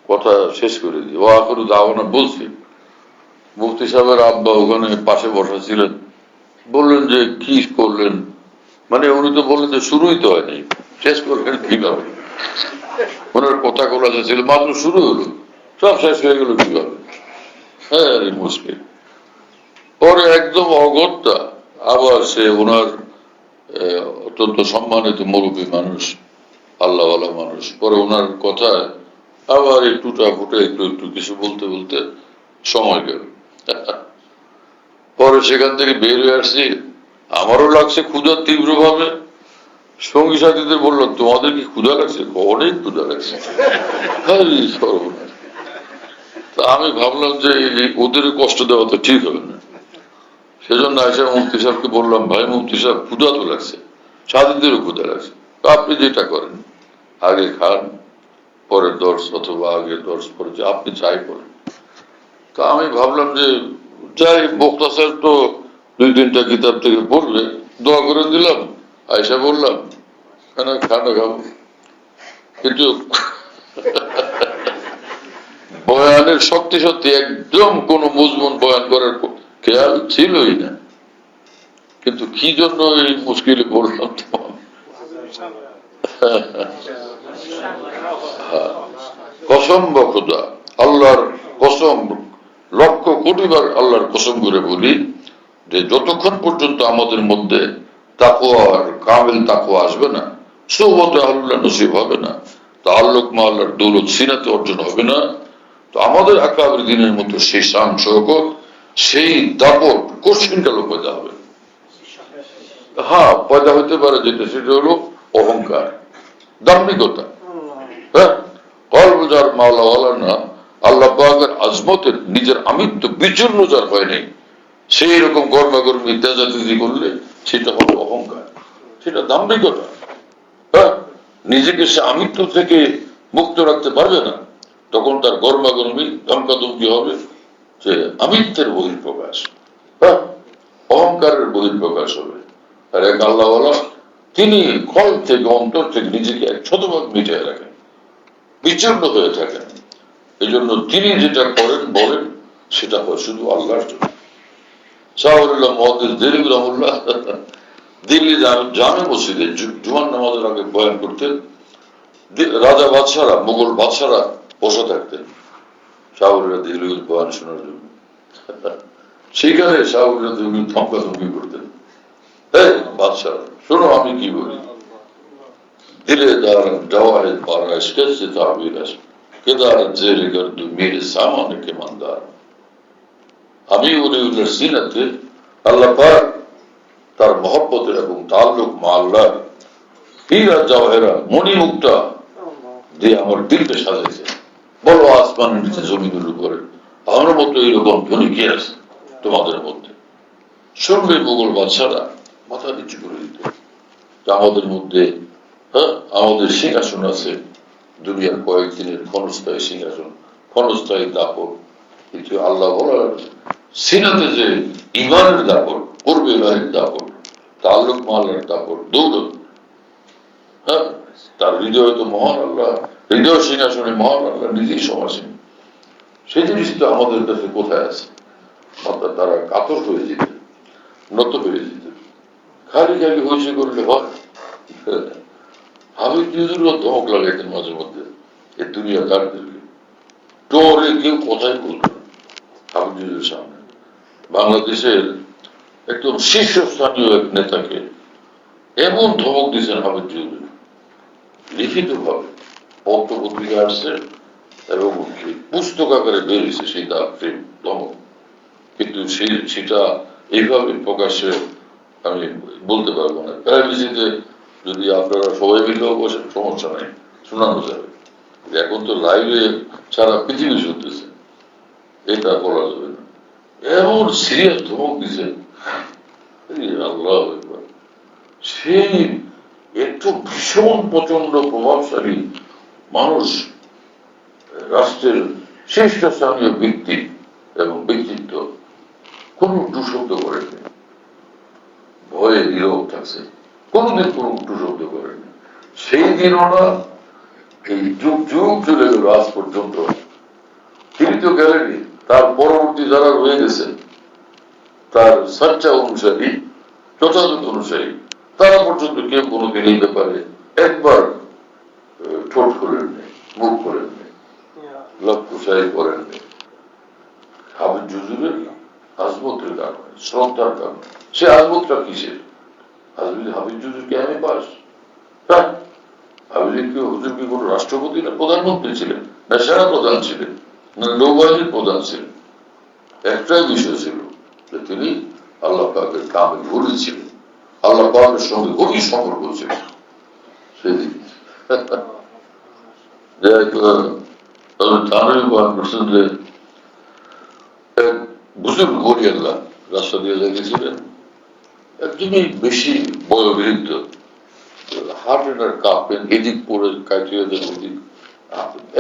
কথা শেষ করে দিই, ও আখরু দাওয়ানা বলছি। মুফতি সাহেবের আব্বা ওখানে পাশে বসা ছিলেন, বললেন যে কি করলেন, মানে উনি তো বললেন যে শুরুই তো হয়নি, শেষ করলেন কিভাবে? ওনার কথা বলা যাচ্ছিল, মাত্র শুরু হলো, সব শেষ হয়ে গেল কিভাবে? হ্যাঁ, মুশকিল। পরে একদম অগত্যা আবার সে ওনার অত্যন্ত সম্মানিত মুরব্বী মানুষ, আল্লাহওয়ালা মানুষ, পরে ওনার কথায় আবার একটু ফুটে একটু কিছু বলতে বলতে সময় গেল। পরে সেখান থেকে বের হয়ে আসছি, আমারও লাগছে ক্ষুধা তীব্র ভাবে। সঙ্গী সাথীদের বললাম, তোমাদের কি ক্ষুধা লাগছে? অনেক ক্ষুধা লাগছে। আমি ভাবলাম যে ওদের কষ্ট দেওয়া তো ঠিক হবে না, সেজন্য আয়সা মুফতি সাহেবকে বললাম, ভাই মুফতি সাহেব ক্ষুধা তো লাগছে, সাথীদেরও ক্ষুধা লাগছে, আপনি যেটা করেন আগে খান, পরের দর্শ অথবা আগের দর্শ পরে আপনি চাই করেন। তা আমি ভাবলাম যে যাই, বক্তা সাহেব তো 2-3টা কিতাব থেকে পড়বে, দোয়া করে দিলাম, আয়সা বললাম খানা খাবো। কিন্তু বয়ানের সত্যি সত্যি একদম কোন মজমুন বয়ান করার খেয়াল ছিলই না, কিন্তু কি জন্য এই মুশকিলে পড়লাম তোমার। কসম বখুদা, আল্লাহর কসম, লক্ষ কোটিবার আল্লাহর কসম করে বলি যে যতক্ষণ পর্যন্ত আমাদের মধ্যে তাকওয়া, কামিল তাকওয়া আসবে না, সুহবতে আল্লাহ নসিব হবে না, তাআল্লুক মা আল্লাহর দৌলত সিনাতে অর্জন হবে না, তো আমাদের আকাবের দিনের মতো সেই শান শওকত, সেই দাপট কঠিন কালো পয়দা হবে। হ্যাঁ, পয়দা হইতে পারে যেটা, সেটা হলো অহংকার, দাম্ভিকতা। হ্যাঁ, কলব যার মাওলাওয়ালা না, আল্লাহ পাকের আজমতের নিজের আমিত্ব বিচূর্ণ যার হয় নাই, সেই রকম গর্মাগর্মি তেজাতেজি করলে সেটা হলো অহংকার, সেটা দাম্ভিকতা। নিজেকে সে আমিত্ব থেকে মুক্ত রাখতে পারবে না, তখন তার গরমাগরমি ধমকাধমকি হবে যে আমিত্বের বহিঃপ্রকাশ, হ্যাঁ, অহংকারের বহিঃপ্রকাশ হবে। আর এক আল্লাহওয়ালা তিনি কল থেকে অন্তর থেকে নিজেকে এক শতভাগ মিটিয়ে রাখেন, বিচ্ছিন্ন হয়ে থাকেন। এই জন্য তিনি যেটা করেন বলেন সেটা হয় শুধু আল্লাহর জন্য। শাহরুল্লাহ মহাদিস দিল্লি রহমুল্লাহ দিল্লি জামে মসজিদে জুমার নামাজের আগে বয়ান করতেন। রাজা বাদশারা, মুঘল বাদশারা বসে থাকতেন শাহরুল্লাহ দিল্লির বয়ান শোনার জন্য। সেখানে শাহরুল্লাহ দিল্লি ধমকাধমকি করতেন, এই বাদশাহ শোনো আমি কি বলি, দিলে দারন জওয়াহিদ পারাশ कैसे ताबीर है केदारत जेर गर्दु मेरे सामने के मंदार। আমি উলিউল্লাহর সিনাতে আল্লাহ পাক তার মহব্বতের এবং তাল্লুক মা আল্লাহর হীরা জওহরা মণিমুক্তা দিয়ে আমার দিলকে সাজাইছে। বলো আসমানের নিচে জমিনের উপরে আমার মতো এইরকম ধনী কে আছে তোমাদের মধ্যে? শুনবে মুঘল বাদশারা মাথা নিচু করে দিত যে আমাদের মধ্যে, হ্যাঁ, আমাদের সিংহাসন আছে দুনিয়ার কয়েকদিনের ক্ষণস্থায়ী সিংহাসন, ক্ষণস্থায়ী দাপট। কিন্তু আল্লাহ বলার সিনাতে যে ইমানের দাপট, পূর্বে ইলাহির দাপট, তাল্লুক মাল্লার দাপট, দৌলত, হ্যাঁ, তার হৃদয় তো মহান আল্লাহ, হৃদয় সিংহাসনে মহান আল্লাহ নিজেই সমাসীন। সেই জিনিসটা আমাদের কাছে কোথায় আছে? অর্থাৎ তারা কাতর হয়ে যেত, নত হয়ে যেত, খালি খালি হয়েছে করলে হয়। হাবিব হুজুরও ধমক লাগাইতেন মাঝে মধ্যে এই দুনিয়া কারদেরকে, টোরে কেউ কথাই বলতো না হাবিব হুজুরের সামনে। বাংলাদেশের একদম শীর্ষস্থানীয় এক নেতাকে এমন ধমক দিয়েছেন হাবিব হুজুর, লিখিত ভাবে পত্র পত্রিকা আসছে এবং পুস্তক আকারে বেরিয়েছে সেই তার প্রেম ধমক। কিন্তু সেটা এইভাবে প্রকাশ্যে আমি বলতে পারবো না। প্রাইভেসিতে যদি আপনারা সবাই মিলেও বসেন সমস্যা নাই, শোনানো যাবে। এখন তো লাইভে সারা পৃথিবী শুনতেছে, এটা বলা যাবে না। এমন সিরিয়াস ধমক দিচ্ছেন আল্লাহ, সেই একটু ভীষণ প্রচন্ড প্রভাবশালী মানুষ, রাষ্ট্রের শীর্ষস্থানীয় ব্যক্তি এবং ব্যক্তিত্ব কোন দুঃশব্দ করেনি, ভয়ে নীরব থাকছে, কোনদিন কোন দুঃশব্দ করেনি। সেই দিন ওরা এই যুগ যুগ চলে গেল আজ পর্যন্ত। তিনি তো গেলেনি, তার পরবর্তী যারা রয়ে গেছেন তার সচ্চা অনুসারী, যথাযথ অনুসারী, তারা পর্যন্ত কেউ কোনোদিন এই ব্যাপারে একবার ঠোঁট খোলেননি, মুখ খোলেননি, লক্ষ্যশাহী করেননি। হাবিব হুজুরের আজমতের কারণে, শ্রদ্ধার কারণে। সে আজমতটা কিসের? হাবিব হুজুর কি আমি পাস? হাবিব কি হুজুর কি কোন রাষ্ট্রপতি না প্রধানমন্ত্রী ছিলেন, না সেনা প্রধান ছিলেন, না নৌবাহিনীর প্রধান ছিলেন? একটাই বিষয় ছিল যে তিনি আল্লাহ পাকের কামে ঘুরে ছিলেন, আল্লাহ পাকের সঙ্গে গভীর সম্পর্ক ছিল সেদিন। বুজুর্গ গড়ি আল্লাহ রাস্তা দিয়ে যাইতেছিলেন, একদমই বেশি বয়োবৃদ্ধ, হার্টের আর কাঁপেন, এদিক পরে কাটিয়ে দেন, ওদিক,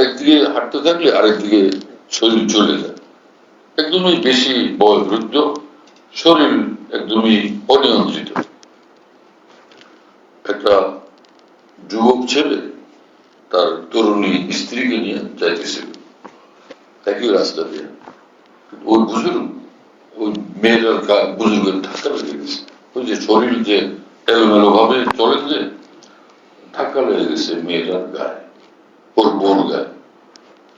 একদিকে হাঁটতে থাকলে আরেকদিকে শরীর চলে যায়, একদমই বেশি বয়োবৃদ্ধ, শরীর একদমই অনিয়ন্ত্রিত। একটা যুবক ছেলে তার তরুণী স্ত্রীকে নিয়ে যাইতেছিল একই রাস্তা দিয়ে। ওই বুজুর্গ, ওই মেয়েটার বুজুর্গের ধাক্কা লেগে গেছে, ওই যে শরীর যে এলোমেলো ভাবে চলেন যে, ধাক্কা লেগে গেছে মেয়েটার গায়ে, ওর বোন গায়ে।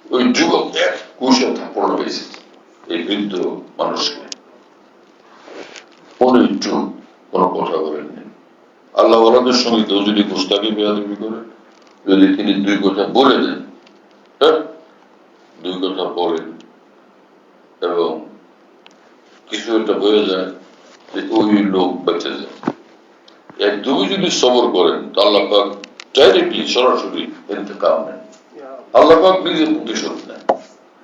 ওই যুবক এক কুশে থাপ্পড় পেয়েছে এই বৃদ্ধ মানুষকে। কোনো একটু কোনো কথা বলেননি। আল্লাহ ওয়ালাদের সঙ্গে কেউ যদি গোস্তাকে বেয়াদবি করে, যদি তিনি দুই কথা বলে দেন, হ্যাঁ, দুই কথা বলেন এবং কিছু একটা হয়ে যায় যে ওই লোক বেঁচে যায়, একদমই যদি সবর করেন তো আল্লাহ পাক ডাইরেক্টলি সরাসরি ইন্তেকাম নেন। আল্লাহ পাক নিজে প্রতিশোধ নেন,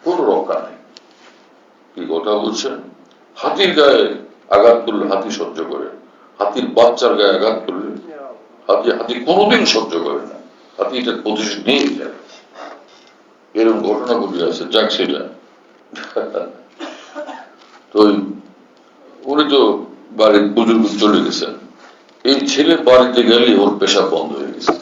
কোন রক্ষা নেই। কি কথা বলছেন? হাতির গায়ে আঘাত করলে হাতি সহ্য করে, হাতির বাচ্চার গায়ে আঘাত করলে হাতি কোনোদিন সহ্য করে না। আপনি এটার প্রতিশোধ নিয়ে যান। এরকম ঘটনাগুলি আছে, যাক সেটা। তো উনি তো বাড়ির বুজুর্গ চলে গেছেন, এই ছেলে বাড়িতে গেলে ওর পেশাব বন্ধ হয়ে গেছে।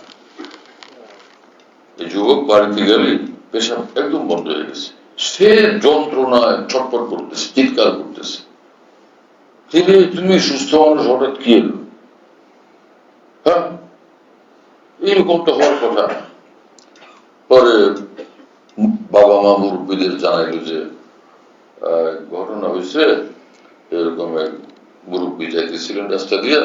এই যুবক বাড়িতে গেলে পেশাব একদম বন্ধ হয়ে গেছে। সে যন্ত্রণায় ছটফট করতেছে, চিৎকার করতেছে। তুমি সুস্থ মানুষ, হঠাৎ কি এলো? হ্যাঁ, এইরকম তো হওয়ার কথা। পরে বাবা মা মুরব্বীদের জানাইল যে ঘটনা হয়েছে, এরকম এক মুরব্বী যাইতেছিলেন রাস্তা দিয়া,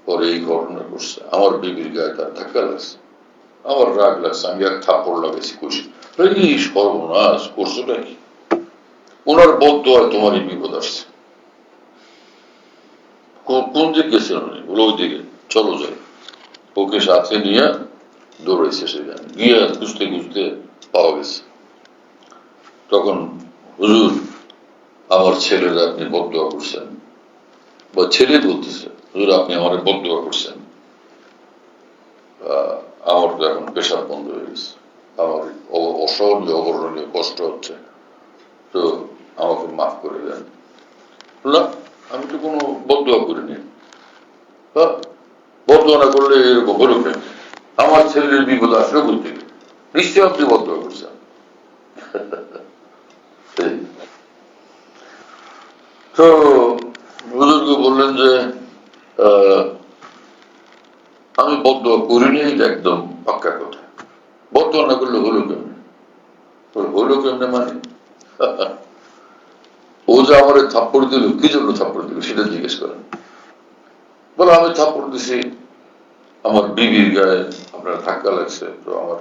পরে এই ঘটনা করছে। আমার বিবির গায়ে তার ধাক্কা লাগছে, আমার রাগ লাগছে, আমি এক থাপ্পড় লাগাইছি, খুশি এই সর্বনাশ করছো নাকি? ওনার বদ্ধ হয় তোমার এই বিপদ আসছে। কোন দিক গেছিলেন উনি? বলে ওই দিকে, চলো যাই। ওকে সাথে নিয়ে দৌড়াইছে সেখানে গিয়ে, খুঁজতে খুঁজতে পাওয়া গেছে। তখন হুজুর, আমার ছেলেরা আপনি বদদোয়া করছেন, বা ছেলে বলতেছে, হুজুর আপনি আমার বদদোয়া করছেন, আমার তো এখন পেশাব বন্ধ হয়ে গেছে, আমার অসহনীয় অবর্ণনীয় কষ্ট হচ্ছে, তো আমাকে মাফ করে দেন। না, আমি তো কোনো বদদোয়া করিনি। বদদোয়া না করলে এরকম হলো কেন? আমার ছেলের বিপদ আসলে বলতে নিশ্চয় আপনি বদদোয়া করছেন। তো বুজুর্গ বললেন যে আমি বদদোয়া করিনি, একদম পাক্কা কথা। বদদোয়া না করলে হলো কেমনে? হলো কেমনে মানে ও যে আমার থাপ্পড় দিল, কি জন্য থাপ্পড় দিল সেটা জিজ্ঞেস করেন। বলে আমি থাপ্পড় দিছি, আমার বিবির গায়ে আপনার ধাক্কা লাগছে, তো আমার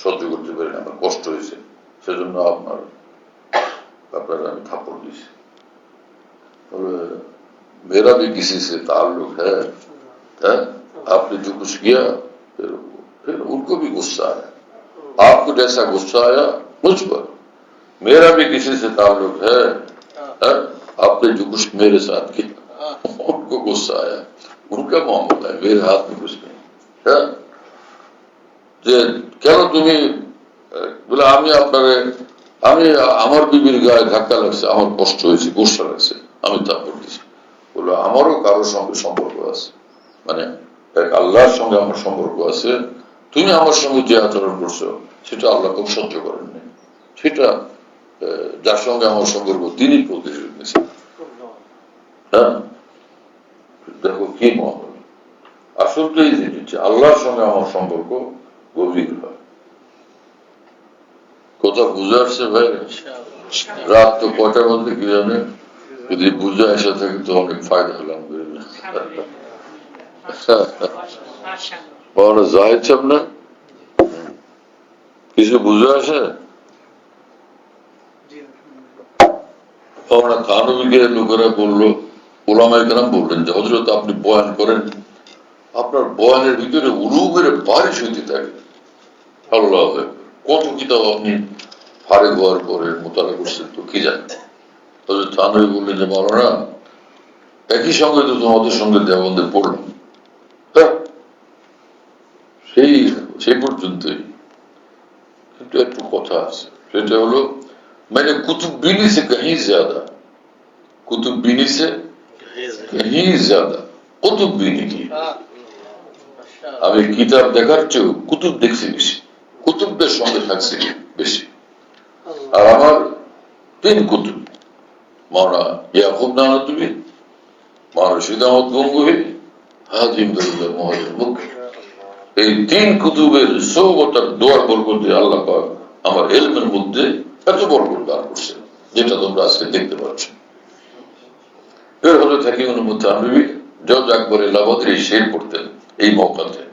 সহ্য করতে পারি না, আমার কষ্ট হয়েছে, সেজন্য আপনারা আমি থাপ্পড় দিছি। मेरा भी किसी से ताल्लुक है, आपने जो कुछ किया, फिर उनको भी गुस्सा आया, आपको जैसा गुस्सा आया मुझ पर, मेरा भी किसी से ताल्लुक है, आपने जो कुछ मेरे साथ किया, उनको गुस्सा आया, उनका मामला है, मेरे हाथ में कुछ नहीं। যে কেন তুমি বলে আমি আমি আমার বিবির গায়ে ধাক্কা লাগছে, আমার কষ্ট হয়েছে, গুসা লাগছে, আমি তারপর দিচ্ছি। বলে আমারও কারোর সঙ্গে সম্পর্ক আছে, মানে আল্লাহর সঙ্গে আমার সম্পর্ক আছে, তুমি আমার সঙ্গে যে আচরণ করছো সেটা আল্লাহ খুব সহ্য করেননি, সেটা যার সঙ্গে আমার সম্পর্ক তিনি প্রতিশোধ নিয়েছেন। হ্যাঁ, দেখো কি মহল। আসল তো এই জিনিস, আল্লাহর সঙ্গে আমার সম্পর্ক গভীর হয়। কথা বুঝে আসছে ভাই? রাত তো কয়টার মধ্যে কি জানে, যদি বুঝে আসা থাকে তো অনেক ফায়দা হলাম। জাহিদ সাহেব না কিছু বুঝে আসে? থানবীকে লোকেরা বললো, ওলামায়ে কেরাম বললেন যে হযরত আপনি বয়ান করেন, আপনার বয়ানের ভিতরে উলুমের বারিশ হইতে থাকে। আল্লাহ, কত কিতাব আপনি ফারেক হওয়ার পরে মোতালা করছেন, তো কি জানেন। হযরত থানবী বললেন যে মাওলানা, একই সঙ্গে তো তোমাদের সঙ্গে দেওবন্দে পড়লাম, সেই পর্যন্তই। কিন্তু একটু কথা আছে, সেটা হলো मैंने कुतुब बीनी से कहीं ज्यादा, कुतुब बीनी से कहीं ज्यादा कुतुब बीनी की, আমি কিতাব দেখার চেয়েও কুতুব দেখছি বেশি, কুতুবদের সঙ্গে থাকছি বেশি। আর আমার 3 কুতুব, মাওলানা ইয়াকুব নানুতুবি, মাওলানা রশিদ আহমদ গঙ্গোহী, হাজি ইমদাদুল্লাহ মুহাজির মক্কি, এই 3 কুতুবের সোহবত আর দোয়ার বরকতে আল্লাহ পাক আমার ইলমের মধ্যে এত বরকত দান করছে, যেটা তোমরা আজকে দেখতে পাচ্ছ। फिर हजरत हकीम मुतानबी जब अकबर लाबद्री शेर पढ़ते यही मौका थे,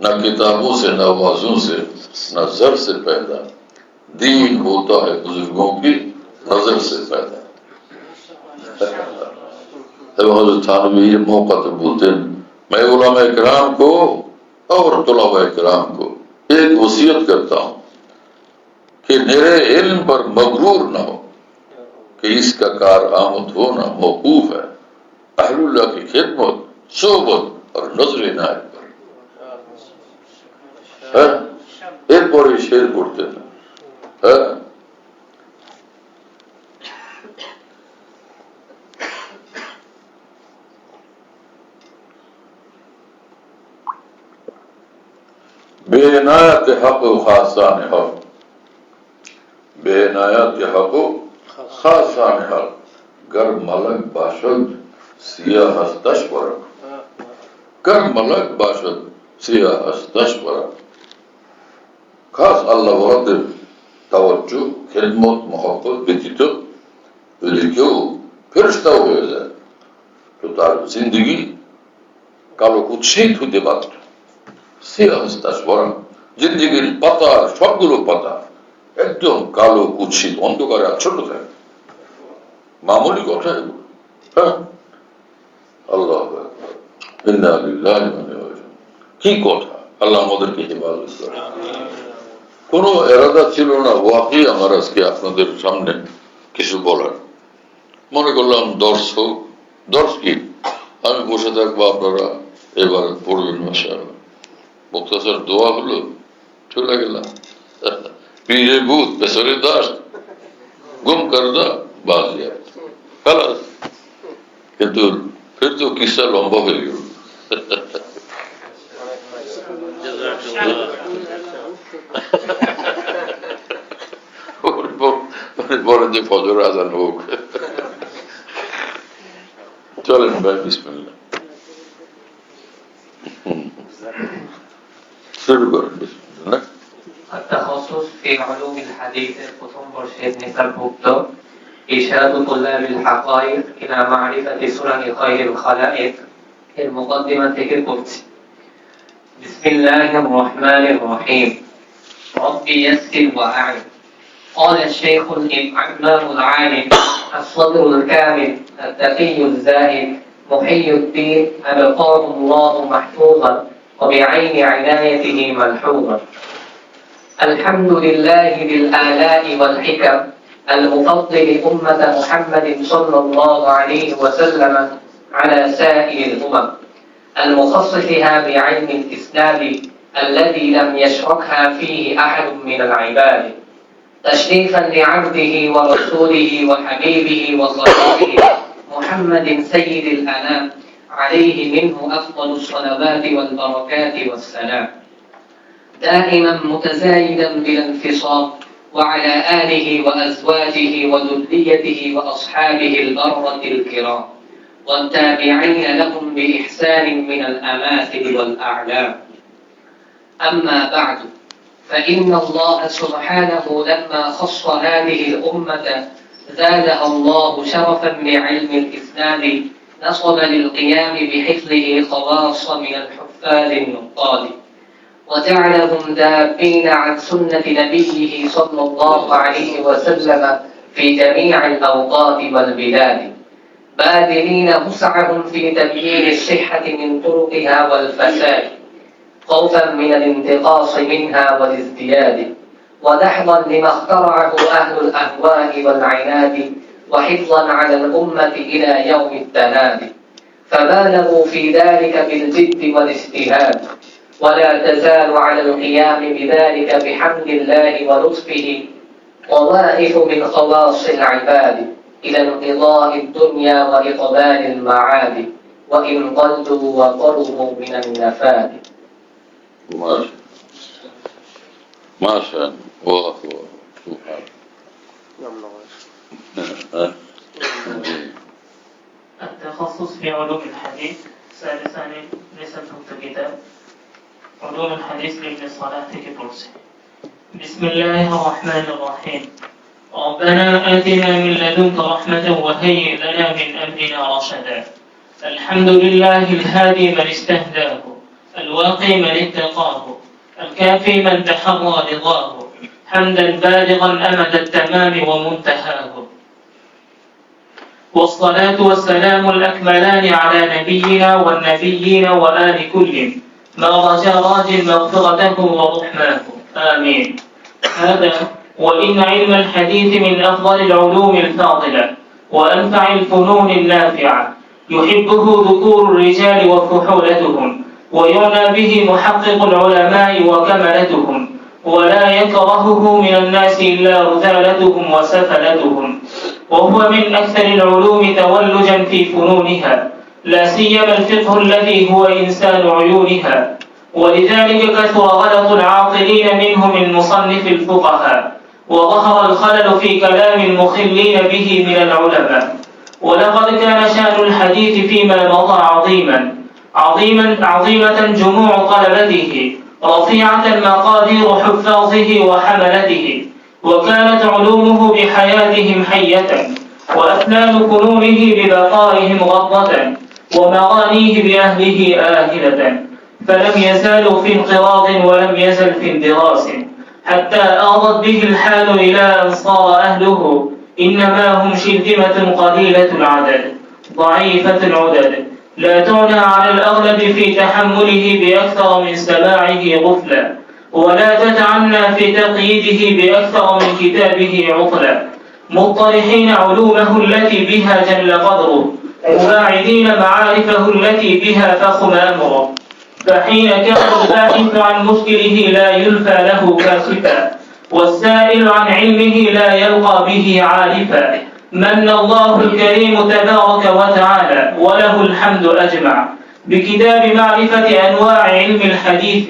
न किताबों से न वाजों से न जर से पैदा, दीन होता है बुजुर्गों की नजर से पैदा। तब हजरत थानवी ये मौका तो बोलते, मैं उलमा इकराम को और तुलबा इकराम को एक वसीयत करता हूँ कि मेरे इल्म पर मगरूर न हो, कि इसका कार आमद होना मौकूफ है अहलुल्लाह की खिदमत, सोबत और नजर इनायत पर। পরে শের করতেন না। হ্যাঁ, बेनायत हक खासान हक, बेनायत हक खासान हक, गर मलक बाशद सिया हस्तश परक, गर मलक बाशद सिया हस्तश परक। खास আল্লাহ ওয়াদের তাওয়াজ্জু, খেদমত, মহব্বত ব্যতীত যদি কেউ ফেরেশতাও হয়ে যায় তো তার জিন্দগি কালো কুৎসিত হতে বাধ্য। জিন্দিগির পাতা, সবগুলো পাতা একদম কালো কুৎসিত অন্ধকারে আচ্ছন্ন থাকে। মামুলি কথা এগুলো। হ্যাঁ, আল্লাহ কি কথা! আল্লাহ আমাদেরকে হেফাজত করে। কোন এরাদা ছিল না ওয়াকি আমার আজকে আপনাদের সামনে কিছু বলার। মনে করলাম দর্শ কি আমি বসে থাকবো, আপনারা এবার পড়বেন। মাশাআল্লাহ, মুক্তাসার দোয়া হলো, চলে গেলাম। পীরে ভূত পেছনে দাস গুম করদা বাজিয়া খালাস। কিন্তু ফির তো কিসা লম্বা হয়ে গেল। বলেন যে ফজর আজান হোক। চলেন ভাই, বিসমিল্লাহ শুরু করেন। বিসমিল্লাহ। التخصص في علوم الحديث প্রথম বর্ষের নেতাভুক্ত إرشاد طلاب الحقائق إلى معرفة سنن خير الخلائق এর মুকদ্দিমা থেকে পড়ছি। بسم الله الرحمن الرحيم رب يسر وأعن قال الشيخ الإمام العالم الصدر الكامل التقي الزاهد محي الدين أبقاه الله محفوظا وبعين عنايته ملحوظا. الحمد لله بالآلاء والحكم المفضل أمة محمد صلى الله عليه وسلم على سائر الأمم، المخصصها بعلم الإسلام الذي لم يشركها فيه أحد من العباد، تشريفا لعبده ورسوله وحبيبه وصديقه محمد سيد الأنام عليه منه أفضل الصلوات والبركات والسلام، دائما متزايدا بلا انفصام، وعلى آله وأزواجه وذريته وأصحابه البرة الكرام، والتابعين لهم بإحسان من الأماثل والأعلام. أما بعد، فإن الله سبحانه لما خص هذه الأمة زادها الله شرفا بعلم الإسلام، نصب للقيام بحفظه خواص من الحفاظ النقاد، وجعلهم دابين عن سنة نبيه صلى الله عليه وسلم في جميع الأوقات والبلاد، باذلين وسعهم في تبيين الصحة من طرقها والفساد، خوفا من الانتقاص منها والازدياد، ودحضا لما اخترعه أهل الأهواء والعناد، وحفظا على الأمة إلى يوم التناد، فبالغوا في ذلك بالجد والاجتهاد، ولا تزال على القيام بذلك بحمد الله ولطفه طوائف من خواص العباد إلى انقضاء الدنيا وإقبال المعاد، وإن قلوا وقربوا من النفاد. ما شاء الله. سبحان التخصص في علوم الحديث سادسا نسبة كتاب علوم الحديث لابن الصلاح في كبرسي. بسم الله الرحمن الرحيم. ربنا آتنا من لدنك رحمة وهيئ لنا من أمرنا رشدا. الحمد لله الهادي من استهداه، الواقي من اتقاه، الكافي من تحرى رضاه، حمدا بالغا أمد التمام ومنتهاه. والصلاة والسلام الأكملان على نبينا والنبيين وآل كل ما رجا راج مغفرته ورحماه، آمين. هذا وإن علم الحديث من أفضل العلوم الفاضلة وأنفع الفنون النافعة، يحبه ذكور الرجال وفحولتهم، ويعنى به محقق العلماء وكملتهم، ولا يكرهه من الناس إلا رذالتهم وسفلتهم، وهو من أكثر العلوم تولجا في فنونها، لا سيما الفقه الذي هو إنسان عيونها، ولذلك كثر غلط العاطلين منه من مصنف الفقهاء، وظهر الخلل في كلام المخلين به من العلماء. ولقد كان شأن الحديث فيما مضى عظيمة جموع طلبته، رفيعة مقادير حفاظه وحملته، وكانت علومه بحياتهم حية، وأفنان فنونه ببقائهم غضة، ومغانيه بأهله آهلة، فلم يزالوا في انقراض ولم يزل في اندراس، حتى آضت به الحال إلى أن صار أهله إنما هم شرذمة قليلة العدد ضعيفة العدد، لا تعنى على الأغلب في تحمله بأكثر من سماعه غفلا، ولا تتعنى في تقييده بأكثر من كتابه عطلا، مطرحين علومه التي بها جل قدره، مباعدين معارفه التي بها فخم أمره، فحين كان الباحث عن مشكله لا يلفى له كاشفا، والسائل عن علمه لا يلقى به عارفا، من الله الكريم تبارك وتعالى وله الحمد أجمع بكتاب معرفة أنواع علم الحديث،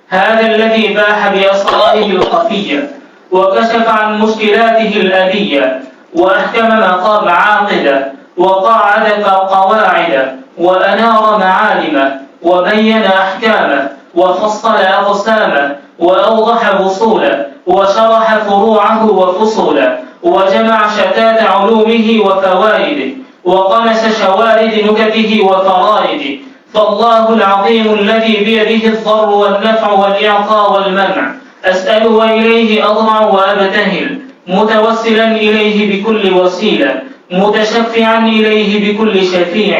هذا الذي باح بأسراره الخفية، وكشف عن مشكلاته الأبية، وأحكم مقام عاقدة، وقاعد قواعد، وأنار معالمه، وبين أحكامه، وفصل أقسامه، وأوضح وصوله، وشرح فروعه وفصوله، وجمع شتات علومه وفوائده، وقنس شوارد نكته وفرائده، فالله العظيم الذي بيده الضر والنفع والإعطاء والمنع أسأل وإليه أضرع وأبتهل، متوسلا إليه بكل وسيلة، متشفعا إليه بكل شفيع،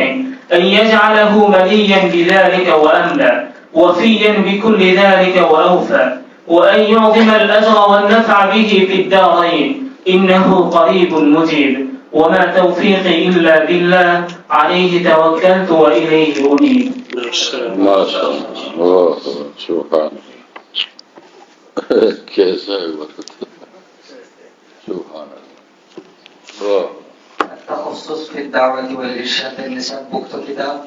أن يجعله مليا بذلك وأملا، وفيا بكل ذلك وأوفى، وأن يعظم الأجر والنفع به في الدارين، إنه قريب مجيب، وما توفيقي إلا بالله، عليه توكلت وإليه أنيب. ما شاء الله سبحان الله कैसा है سبحان الله التخصص في الدعوة والإرشاد النسب بوكت كتاب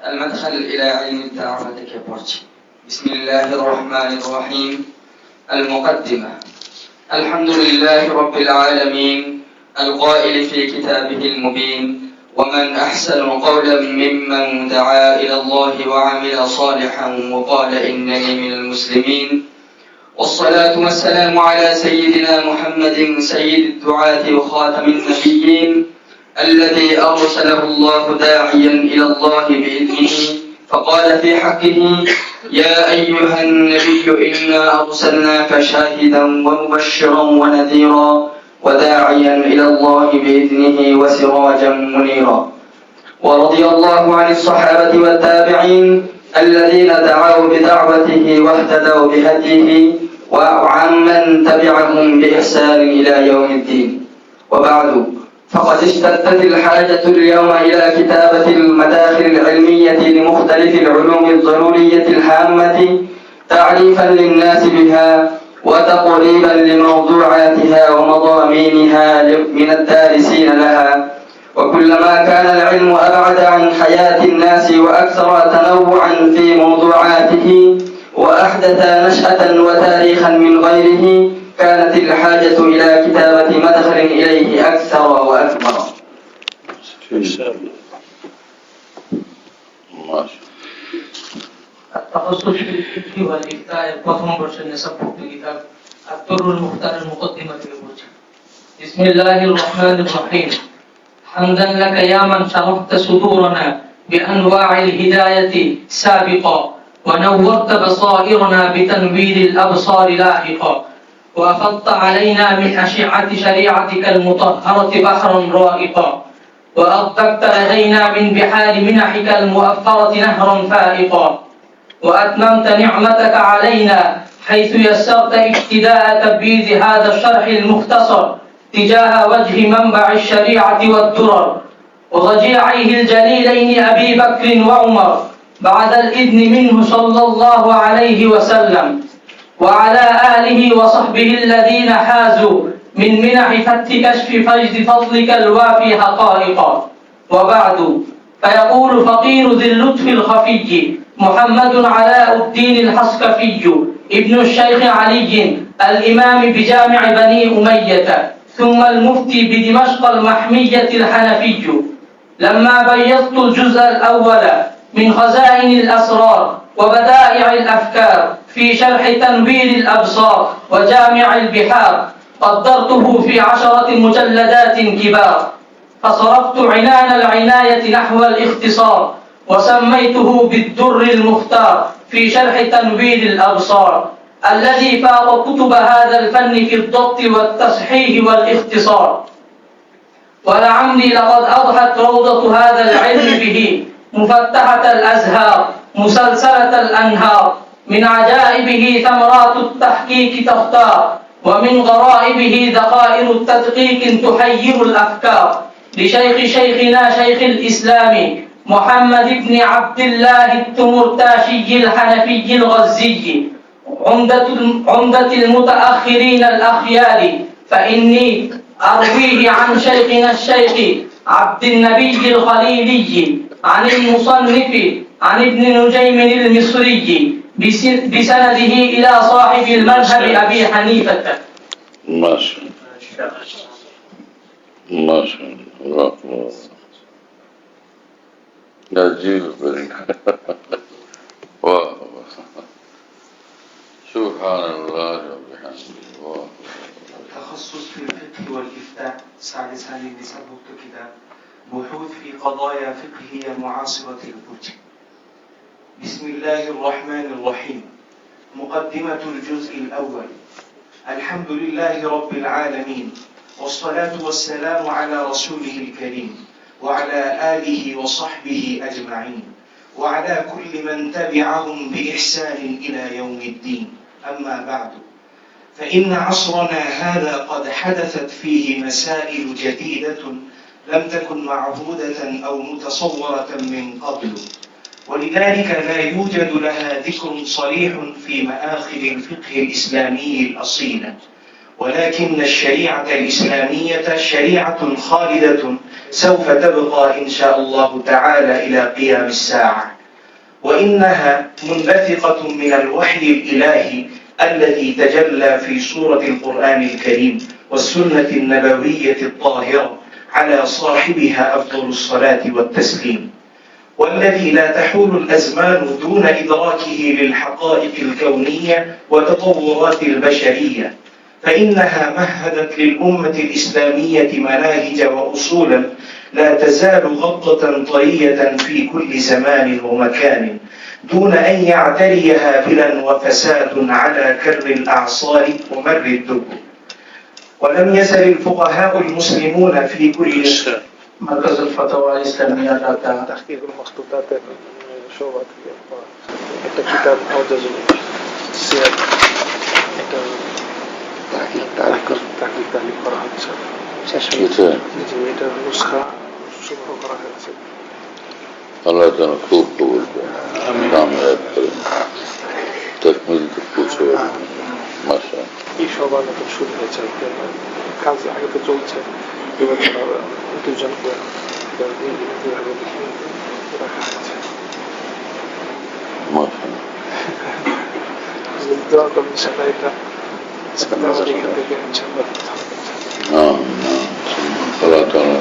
المدخل إلى علم الدعوة كبرتي. بسم الله الرحمن الرحيم. المقدمة. الحمد لله رب العالمين القائل في كتابه المبين: ومن أحسن قولا ممن دعا إلى الله وعمل صالحا وقال إنني من المسلمين. والصلاة والسلام على سيدنا محمد سيد الدعاة وخاتم النبيين، الذي أرسله الله داعيا إلى الله بإذنه، فقال في حقه: يا أيها النبي إنا أرسلناك شاهدا ومبشرا ونذيرا وداعيا إلى الله بإذنه وسراجا منيرا. ورضي الله عن الصحابة والتابعين الذين دعوا بدعوته واهتدوا بهديه، وعن من تبعهم بإحسان إلى يوم الدين. وبعد، فقد اشتدت الحاجة اليوم إلى كتابة المداخل العلمية لمختلف العلوم الضرورية الهامة، تعريفا للناس بها وتقريبا لموضوعاتها ومضامينها من الدارسين لها. وكلما كان العلم أبعد عن حياة الناس وأكثر تنوعا في موضوعاته وأحدث نشأة وتاريخا من غيره، كانت الحاجة إلى كتابة مدخل إليه أكثر وأكبر. التخصص في الفقه والإفتاء প্রথম বর্ষের নিসাবভুক্ত কিতাব আত-তুরুল মুখতারের মুকদ্দিমা থেকে বলছি। বিসমিল্লাহির রহমানির রহিম। حمدا لك يا من شرفت صدورنا بأنواع الهداية سابقا، ونورت بصائرنا بتنوير الأبصار لاحقا، وأفضت علينا من أشعة شريعتك المطهرة بحرا رائقا، وأطلقت لدينا من بحار منحك المؤثرة نهرا فائقا، وأتممت نعمتك علينا حيث يسرت ابتداء تبييض هذا الشرح المختصر تجاه وجه منبع الشريعة والدرر، وضجيعيه الجليلين أبي بكر وعمر بعد الإذن منه صلى الله عليه وسلم، وعلى آله وصحبه الذين حازوا من منح فتح كشف فجد فضلك الوافي حقائقا. وبعد، فيقول فقير ذي اللطف الخفي محمد علاء الدين الحصكفي ابن الشيخ علي الإمام بجامع بني أمية ثم المفتي بدمشق المحمية الحنفي، لما بيضت الجزء الأول من خزائن الأسرار وبدائع الأفكار في شرح تنوير الأبصار وجامع البحار، قدرته في 10 مجلدات كبار، فصرفت عنان العناية نحو الاختصار وسميته بالدر المختار في شرح تنوير الأبصار، الذي فاق كتب هذا الفن في الضبط والتصحيح والاختصار. ولعمري لقد أضحت روضة هذا العلم به مفتحة الأزهار مسلسلة الأنهار، من عجائبه ثمرات التحقيق تختار، ومن غرائبه ذخائر التدقيق تحير الأفكار، لشيخ شيخنا شيخ الإسلام محمد بن عبد الله التمرتاشي الحنفي الغزي عمدة المتأخرين الأخيار، فإني أرويه عن شيخنا الشيخ عبد النبي الخليلي عن المصنف عن ابن نجيم المصري بسنده إلى صاحب المذهب أبي حنيفة. ما شاء الله، ما شاء الله، نجيب سبحان الله وبحمده. التخصص في الفقه والإفتاء ثالثا لنسبه كتاب بحوث في قضايا فقهية معاصرة الوجه. بسم الله الرحمن الرحيم. مقدمة الجزء الأول. الحمد لله رب العالمين، والصلاة والسلام على رسوله الكريم وعلى آله وصحبه أجمعين، وعلى كل من تبعهم بإحسان إلى يوم الدين. أما بعد، فإن عصرنا هذا قد حدثت فيه مسائل جديدة لم تكن معهودة أو متصورة من قبل، ولذلك لا يوجد لها ذكر صريح في مآخذ الفقه الإسلامي الأصيلة، ولكن الشريعة الإسلامية شريعة خالدة سوف تبقى إن شاء الله تعالى إلى قيام الساعة، وإنها منبثقة من الوحي الإلهي الذي تجلى في سورة القرآن الكريم والسنة النبوية الطاهرة على صاحبها أفضل الصلاة والتسليم، والذي لا تحول الأزمان دون إدراكه للحقائق الكونية وتطورات البشرية، فإنها مهدت للأمة الإسلامية مناهج وأصولا لا تزال غضة طرية في كل زمان ومكان، دون أن يعتريها بلا وفساد على كر الأعصار ومر الدب. ولم يزل الفقهاء المسلمون في كل مركز الفتاوى الإسلامية تحقيق المخطوطات شعبة كتاب أوجز السير تحقيق تعليق قراءة এটা নুসখা সংগ্রহ করা হয়েছে। আল্লাহ যেন খুব কবুল করেন, কামিয়াব করেন, তাকমিল পৌঁছে। মাশাআল্লাহ, এই সবার নতুন শুরু হয়েছে, কাজ আগে তো চলছে, এবার দুজন বিভাগে রাখা হয়েছে। দোয়া করুন ইনশাআল্লাহ, এটা এখান থেকে ইনশাআল্লাহ আল্লাহ তাআলা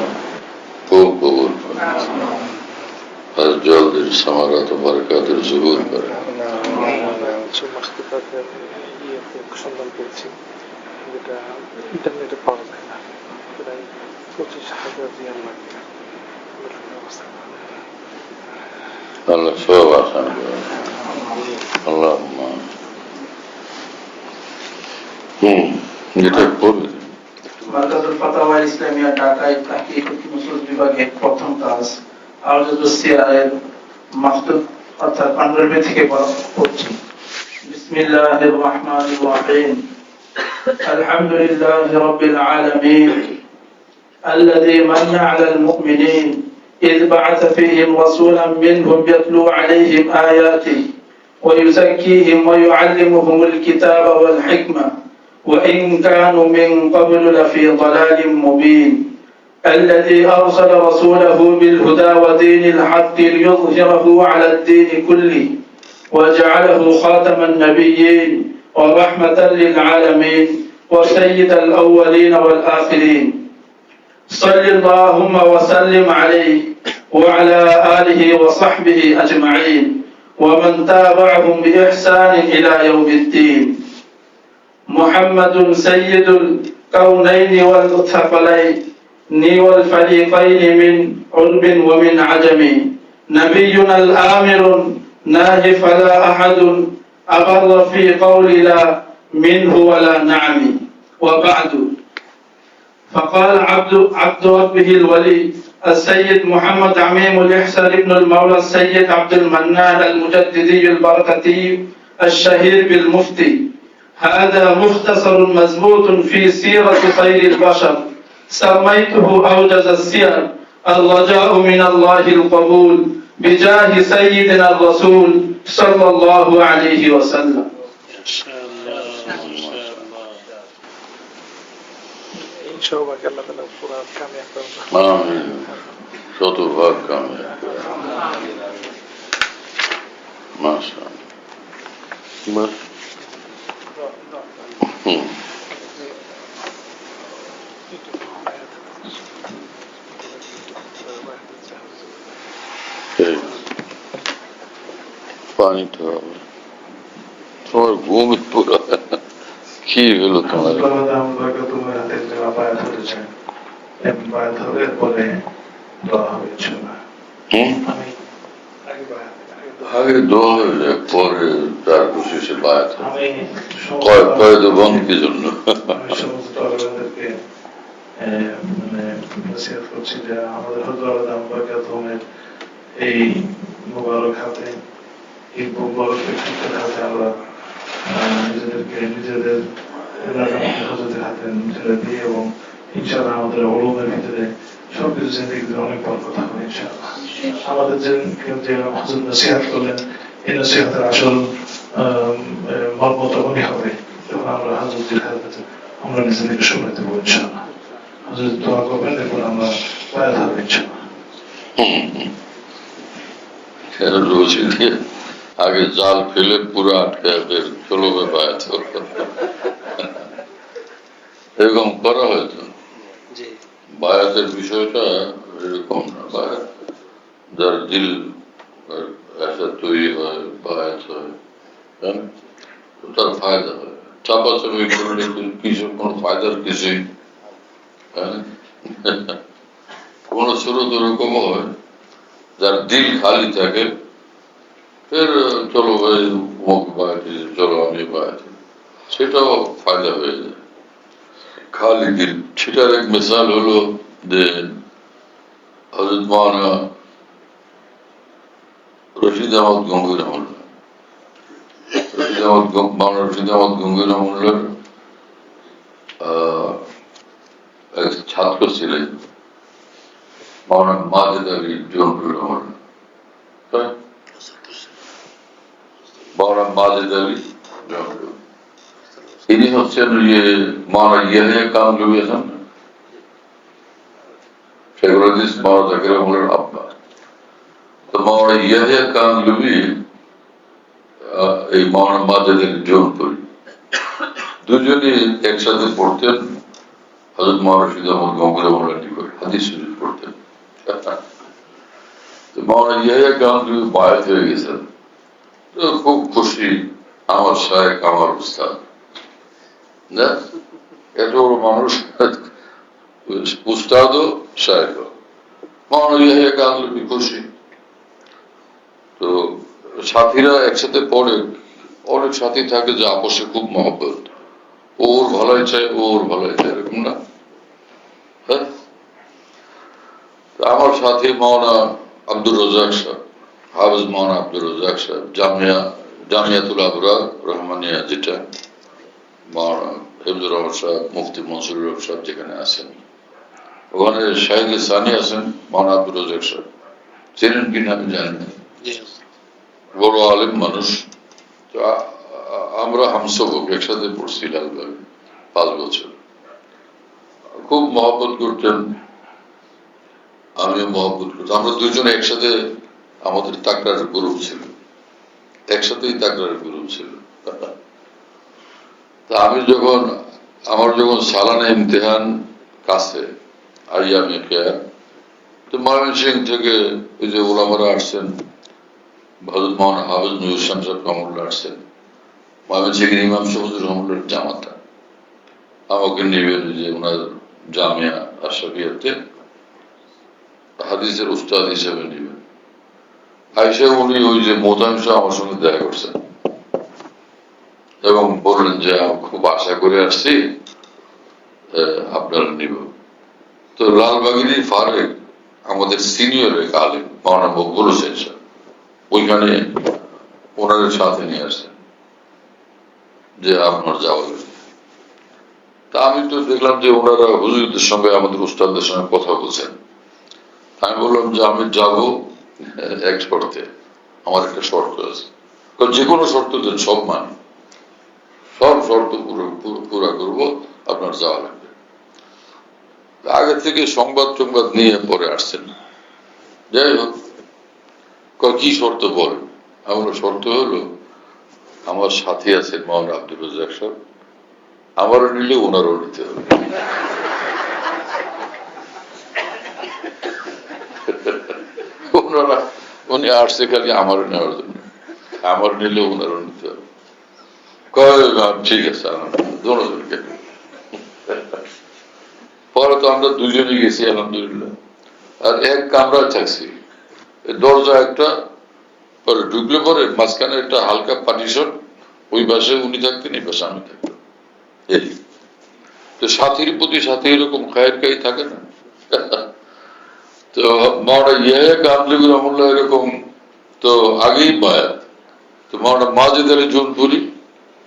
খুব কবুল করেন, আর জলদির সামারাত ও বারাকাতের জুহুর করেন। সন্ধান পেয়েছি, যেটা ইন্টারনেটে পাওয়া যায় না, প্রায় 25,000 রিয়াল লাগবে। আল্লাহ সব আসান করেন। আল্লাহুম্মা যেটা পড়বে মারকাজুল ফাতাওয়া ইসলামিয়া ঢাকায় তাহকিক নুসুল বিভাগের প্রথম কাজ আওজাজুস সিয়ারের মাকতুব অর্থাৎ পান্ডুলিপি থেকে পড়ছি। বিসমিল্লাহির রহমানির রহিম। আলহামদুলিল্লাহি রাব্বিল আলামিন الذي من على المؤمنين إذ بعث فيهم رسولا منهم يتلو عليهم آياته ويزكيهم ويعلمهم الكتاب والحكمة وإن كانوا من قبل لفي ضلال مبين الذي أرسل رسوله بالهدى ودين الحق ليظهره على الدين كله وجعله خاتم النبيين ورحمة للعالمين وسيد الأولين والآخرين صل اللهم وسلم عليه وعلى آله وصحبه أجمعين ومن تابعهم بإحسان إلى يوم الدين محمد سيد الكونين والثقلين والفريقين من عرب ومن عجم نبينا الآمر ناهي فلا أحد أبر في قول لا منه ولا نعم وبعد فقال عبد ربه الولي السيد محمد عميم الإحسان بن المولى السيد عبد المنان المجددي البركتي الشهير بالمفتي هذا مختصر مزبوط في سيرة خير البشر سميته أوجز السير الرجاء من الله القبول بجاه سيدنا الرسول صلى الله عليه وسلم آمين شطوبات كامل ما شاء الله पानी था তোমার ঘুম পুরো কি হলো তোমার তোমার হাতে যারা বায়াত হতে চায় বায়াত হবে পরে দোয়া হবে ইনশাআল্লাহ আমি আগে দোয়া হয়ে যায় পরে তার খুশি সে বায়াত আমি কয়েদ বন্ধ কি জন্য সমস্ত আলেমদেরকে মানে নসিহত করছি যে আমাদের হযরত আদম বরকাতুমের এই মুবারক হাতে এই মুবারক ফিকরের হাতে আমরা নিজেদেরকে নিজেদের হযরতের হাতে ছেড়ে দিই এবং ইনশাআল্লাহ আমাদের উলুমের ভিতরে সবকিছু জিন্দেগিতে অনেক বরকত হবে ইনশাআল্লাহ আমাদের যে হযরত নসিহত করলেন এই নসিহতের আসল মর্ম তখনই হবে যখন আমরা হযরতের হাতে আমরা নিজেদেরকে সময় দেবো ইনশাআল্লাহ হযরত দোয়া করবেন এরপর আমরা বায়াত হবে ইনশাআল্লাহ রোজি দিয়ে আগে জাল ফেলে পুরো আটকে বের চলো বায়াত এরকম করা হয়তো বায়াতের বিষয়টা এরকম না বায়াত যার দিল ऐसा তৈরি হয় বায়াত হয় তার ফায়দা হয় চাপাচাপি করলে কিছু কোনো ফায়দার কিছুই কোন সুরত ওরকম হয় যার দিল খালি থাকে ফের চলো ভাই মুখ বায়াতে চলো আমি বায়াতে সেটাও ফায়দা হয়ে যায় খালি দিল সেটার এক মিসাল হলো যে হযরত মাওলানা রশিদ আহমদ গঙ্গুই রহমানুল্লাহ মাওলানা রশিদ আহমদ গঙ্গুই রহমানুল্লাহর এক ছাত্র ছিলেন মাওলানা মাজেদ আলী জৌনপুর রহমানুল্লাহ মাওলানা মাজেদ আলী জৌনপুর ইনি হচ্ছেন মাওলানা ইয়াহিয়া কামরুবি আছেন শেখুল হাদিস মাওলানা জাকির রহমানের আব্বা তো মাওলানা ইয়াহিয়া কামরুবি এই মাওলানা মাজেদ আলী জৌনপুরি দুজনই একসাথে পড়তেন হযরত মাওলানা রশিদ আহমদ গঙ্গুই রহমানুল্লাহর নিকট হাদিস শরীফ পড়তেন তো মাওলানা ইয়াহিয়া কামরুবি বায়াত হয়ে গেছেন তো খুব খুশি আমার শায়েখ আমার উস্তাদ না এত বড় মানুষ উস্তাদ ও শায়েখ মাওলানা ইয়াহিয়া কামরুবি খুশি তো সাথীরা একসাথে পড়ে অনেক সাথী থাকে যে আপসে খুব মহব্বত ওর ভালোই চাই ওর ভালোই চাই এরকম না হ্যাঁ আমার সাথী মাওলানা আব্দুর রাজ্জাক সাহেব হাফেজ মাওলানা আব্দুর রাজ্জাক সাহেব জামিয়াতুল আবরার রহমানিয়া যেটা মাওলানা হিফজুর রহমান সাহেব মুফতি মনসুরুর রহমান সাহেব যেখানে আছেন ওখানে শাহিদ সানি আছেন মাওলানা আব্দুর রাজ্জাক সাহেব চেনেন কিনা আমি জানি না বড় আলেম মানুষ আমরা হামসবক একসাথে পড়ছি লালবাগে 5 বছর। খুব মহব্বত করতেন, আমিও মহব্বত করতাম। আমরা দুজনে একসাথে, আমাদের তাকরার গ্রুপ ছিল, একসাথেই তাকরার গ্রুপ ছিল। তা আমার যখন সালানা ইমতিহান কাছে আইয়ামে কেয়ার, তো ময়মনসিং থেকে ওই যে ওলামারা আসছেন, হযরত মাওলানা হাফেজ নূর ইসলাম সাহেব রহমাতুল্লাহ আসছেন, ময়মনসিংহের ইমাম শহীদুর রহমাতুল্লাহর জামাতা আমাকে নেবেন যে ওনার জামিয়া আশরাফিয়াতে হাদিসের উস্তাদ হিসেবে নেবেন। আইসা উনি ওই যে মোতায়েম সাহেব আমার সঙ্গে দেখা করছেন এবং বললেন যে আমি খুব আশা করে আসছি আপনারা নিব। তো লালবাগেরই ফারেক আমাদের সিনিয়র এক আলেম মাওলানা মকবুল হোসেন সাহেব ওইখানে ওনাদের সাথে নিয়ে আসছেন যে আপনার যাওয়া লাগবে। তা আমি তো দেখলাম যে ওনারা হুজুরদের সঙ্গে আমাদের উস্তাদদের সঙ্গে কথা বলছেন। আমি বললাম যে আমি যাবো এক শর্তে, আমার একটা শর্ত আছে, কারণ যে কোনো শর্ত দেন সব মানি, সব শর্ত পুরা করবো, আপনার যাওয়া লাগবে। আগে থেকে সংবাদ নিয়ে পরে আসছেন। যাই হোক, কি শর্ত বলেন? আমার শর্ত হলো আমার সাথী আছেন মাওলানা আব্দুল রাজ্জাক সাহেব, আমারও নিলে ওনারও নিতে হবে। উনি আসছে খালি আমার নেওয়ার জন্য, আমার নিলে ওনারও নিতে হবে। ঠিক আছে, দুজনকে। পরে তো আমরা দুজনে গেছি আলহামদুলিল্লাহ, আর এক কামরা থাকছি, দরজা একটা, পরে ঢুকলে পরে মাঝখানে একটা হালকা পার্টিশন, ওই পাশে উনি থাকতেন, এই পাশে আমি থাকতাম। এই তো সাথীর প্রতি সাথী এরকম খায়ের খাই থাকে না। তো মাওলানা ইয়াহিয়া কামলি রহমাতুল্লাহ এরকম তো আগেই বায়াত, তো মাওলানা মাজেদ আলী জৌনপুরি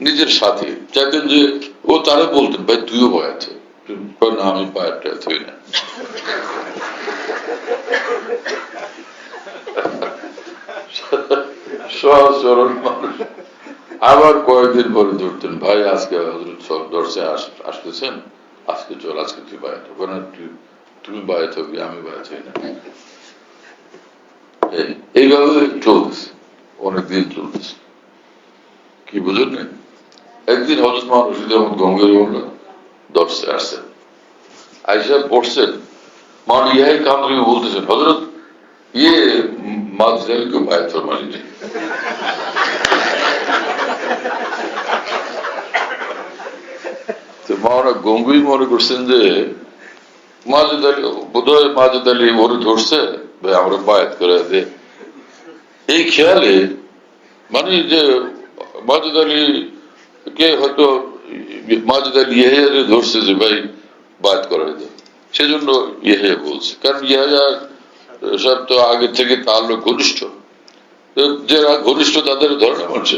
নিজের সাথী চাইতেন যে ও তারা বলতেন ভাই তুইও বায়াত, না আমি বায়াতটা হই না। সহজ সরল মানুষ। আবার কয়েকদিন পরে ধরতেন, ভাই আজকে হযরত সব দর্শে আসতেছেন, আজকে চল, আজকে তুই বায়াত হবে না, তুমি বায়াত হবি, আমি বায়াত হই না। এইভাবে চলতেছে, অনেকদিন চলতেছে। কি বুঝেন না? একদিন হযরত মাওলানা রশিদ আহমদ গঙ্গোহী দর্শে আসছেন, আইসা পড়ছেন, মাওলানা ইয়াহিয়া কামলি বলতেছেন হযরত ये माजदाली को बायत फरमा लीजिए। তো মাওলানা গঙ্গুই মনে করছেন যে মাজেদ আলী, বোধহয় মাজেদ আলী ওরে ধরছে, ভাই আমরা বায়াত করে দে। এই খেয়ালে মানে যে মাজেদ আলী কে হয়তো মাজেদ আলী ইয়াহিয়া ধরছে যে ভাই বায়াত করে দে, সেজন্য ইয়াহিয়া বলছে। কারণ ইয়াহিয়া সব তো আগে থেকে তাল্লুক ঘনিষ্ঠ, যারা ঘনিষ্ঠ তাদের ধরনের মানুষ।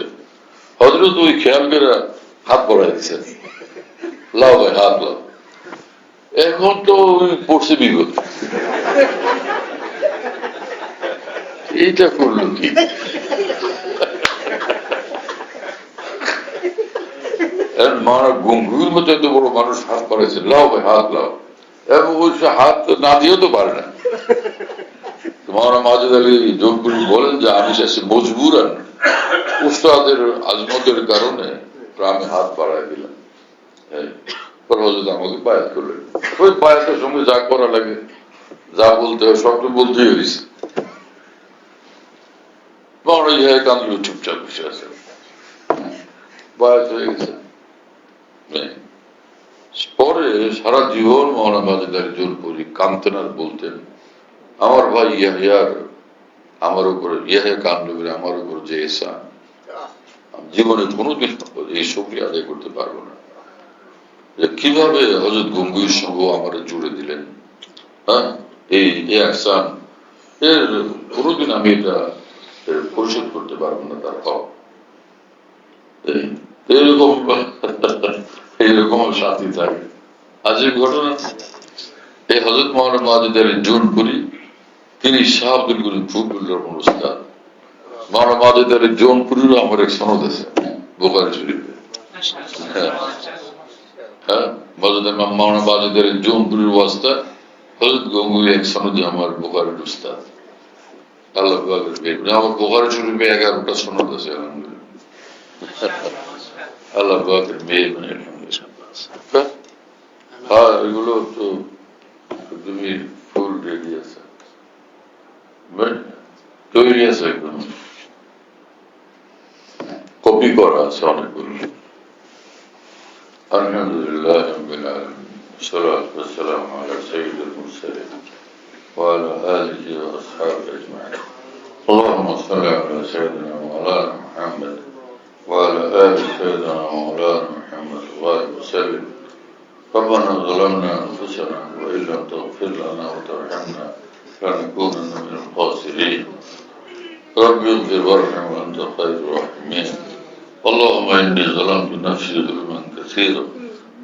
হযরত ওই খেয়াল করে হাত বাড়াই দিচ্ছেন, লাও ভাই হাত লাও। এখন তো পড়ছে বিপদ, এইটা করলো কি? মারা গম্ভীর মতো এত বড় মানুষ হাত বাড়াইছে, লাও ভাই হাত লাও, এবং ওই হাত না দিয়েও তো পারে না। মাওলানা মাজেদ আলী জৌনপুরি বলেন যে আমি শেষে মজবুরান উস্তাদের আজমতের কারণে আমি হাত বাড়াই দিলাম। হযরত আমাকে বায়াত করলেন। ওই বায়াতের সঙ্গে যা করা লাগে, যা বলতে হয় সব তো বলতেই হয়েছে। মাওলানা ইয়াহিয়া কামলি চুপচাপ বসে আছে, বায়াত হয়ে গেছে। পরে সারা জীবন মাওলানা মাজেদ আলী জৌনপুরি কামতেন আর বলতেন, আমার ভাই ইয়াহিয়ার আমার উপরে, ইয়াহিয়া কামলির আমার উপর যে এহসান, জীবনে কোনোদিন এই শুকরিয়া আদায় করতে পারবো না, যে কিভাবে হযরত গঙ্গুইর সঙ্গে আমার জুড়ে দিলেন। হ্যাঁ, এই এহসান এর কোনোদিন আমি এটা পরিশোধ করতে পারবো না তার হক। এইরকম সাথী থাকে। আজকের ঘটনা, এই হযরত মাওলানা মাজেদ আলী জৌনপুরি তিনি শাহ আব্দুল গনি ফুকুল্লাহর উস্তাদ, মাওলানা মাজেদ আলী জৌনপুরেরও আমার এক সনদ আছে বুখারী শরীফে। হ্যাঁ, মাওলানা মাজেদ আলী জৌনপুরের ওয়াস্তা হযরত গঙ্গুই এক সনদে আমার বুখারীর উস্তাদ। আল্লাহ পাকের মেহের, আমার বুখারী শরীফে 11টা সনদ আছে আলহামদুলিল্লাহ। আল্লাহ পাকের মেহেরবানি আলহামদুলিল্লাহ। হ্যাঁ, এগুলো তো তুমি ফুল রেডি আছে, তৈরি আছে, একদম কপি করা আছে অনেকগুলো। আলহামদুলিল্লাহ রাব্বিল আলামিন, সালাতু ওয়াসসালামু আলা সাইয়্যিদিল মুরসালিন ওয়া আলা আলিহি ওয়া আসহাবিহি আজমাইন। আল্লাহুম্মা সাল্লি আলা সাইয়্যিদিনা মাওলানা মুহাম্মদ ওয়া আলা আলি সাইয়্যিদিনা মাওলানা মুহাম্মদ ওয়া সাল্লিম। ربنا ظلمنا أنفسنا وإن لم تغفر لنا وترحمنا لنكونن من الخاسرين. رب اغفر وارحم وأنت خير الراحمين. اللهم إني ظلمت نفسي ظلما كثيرا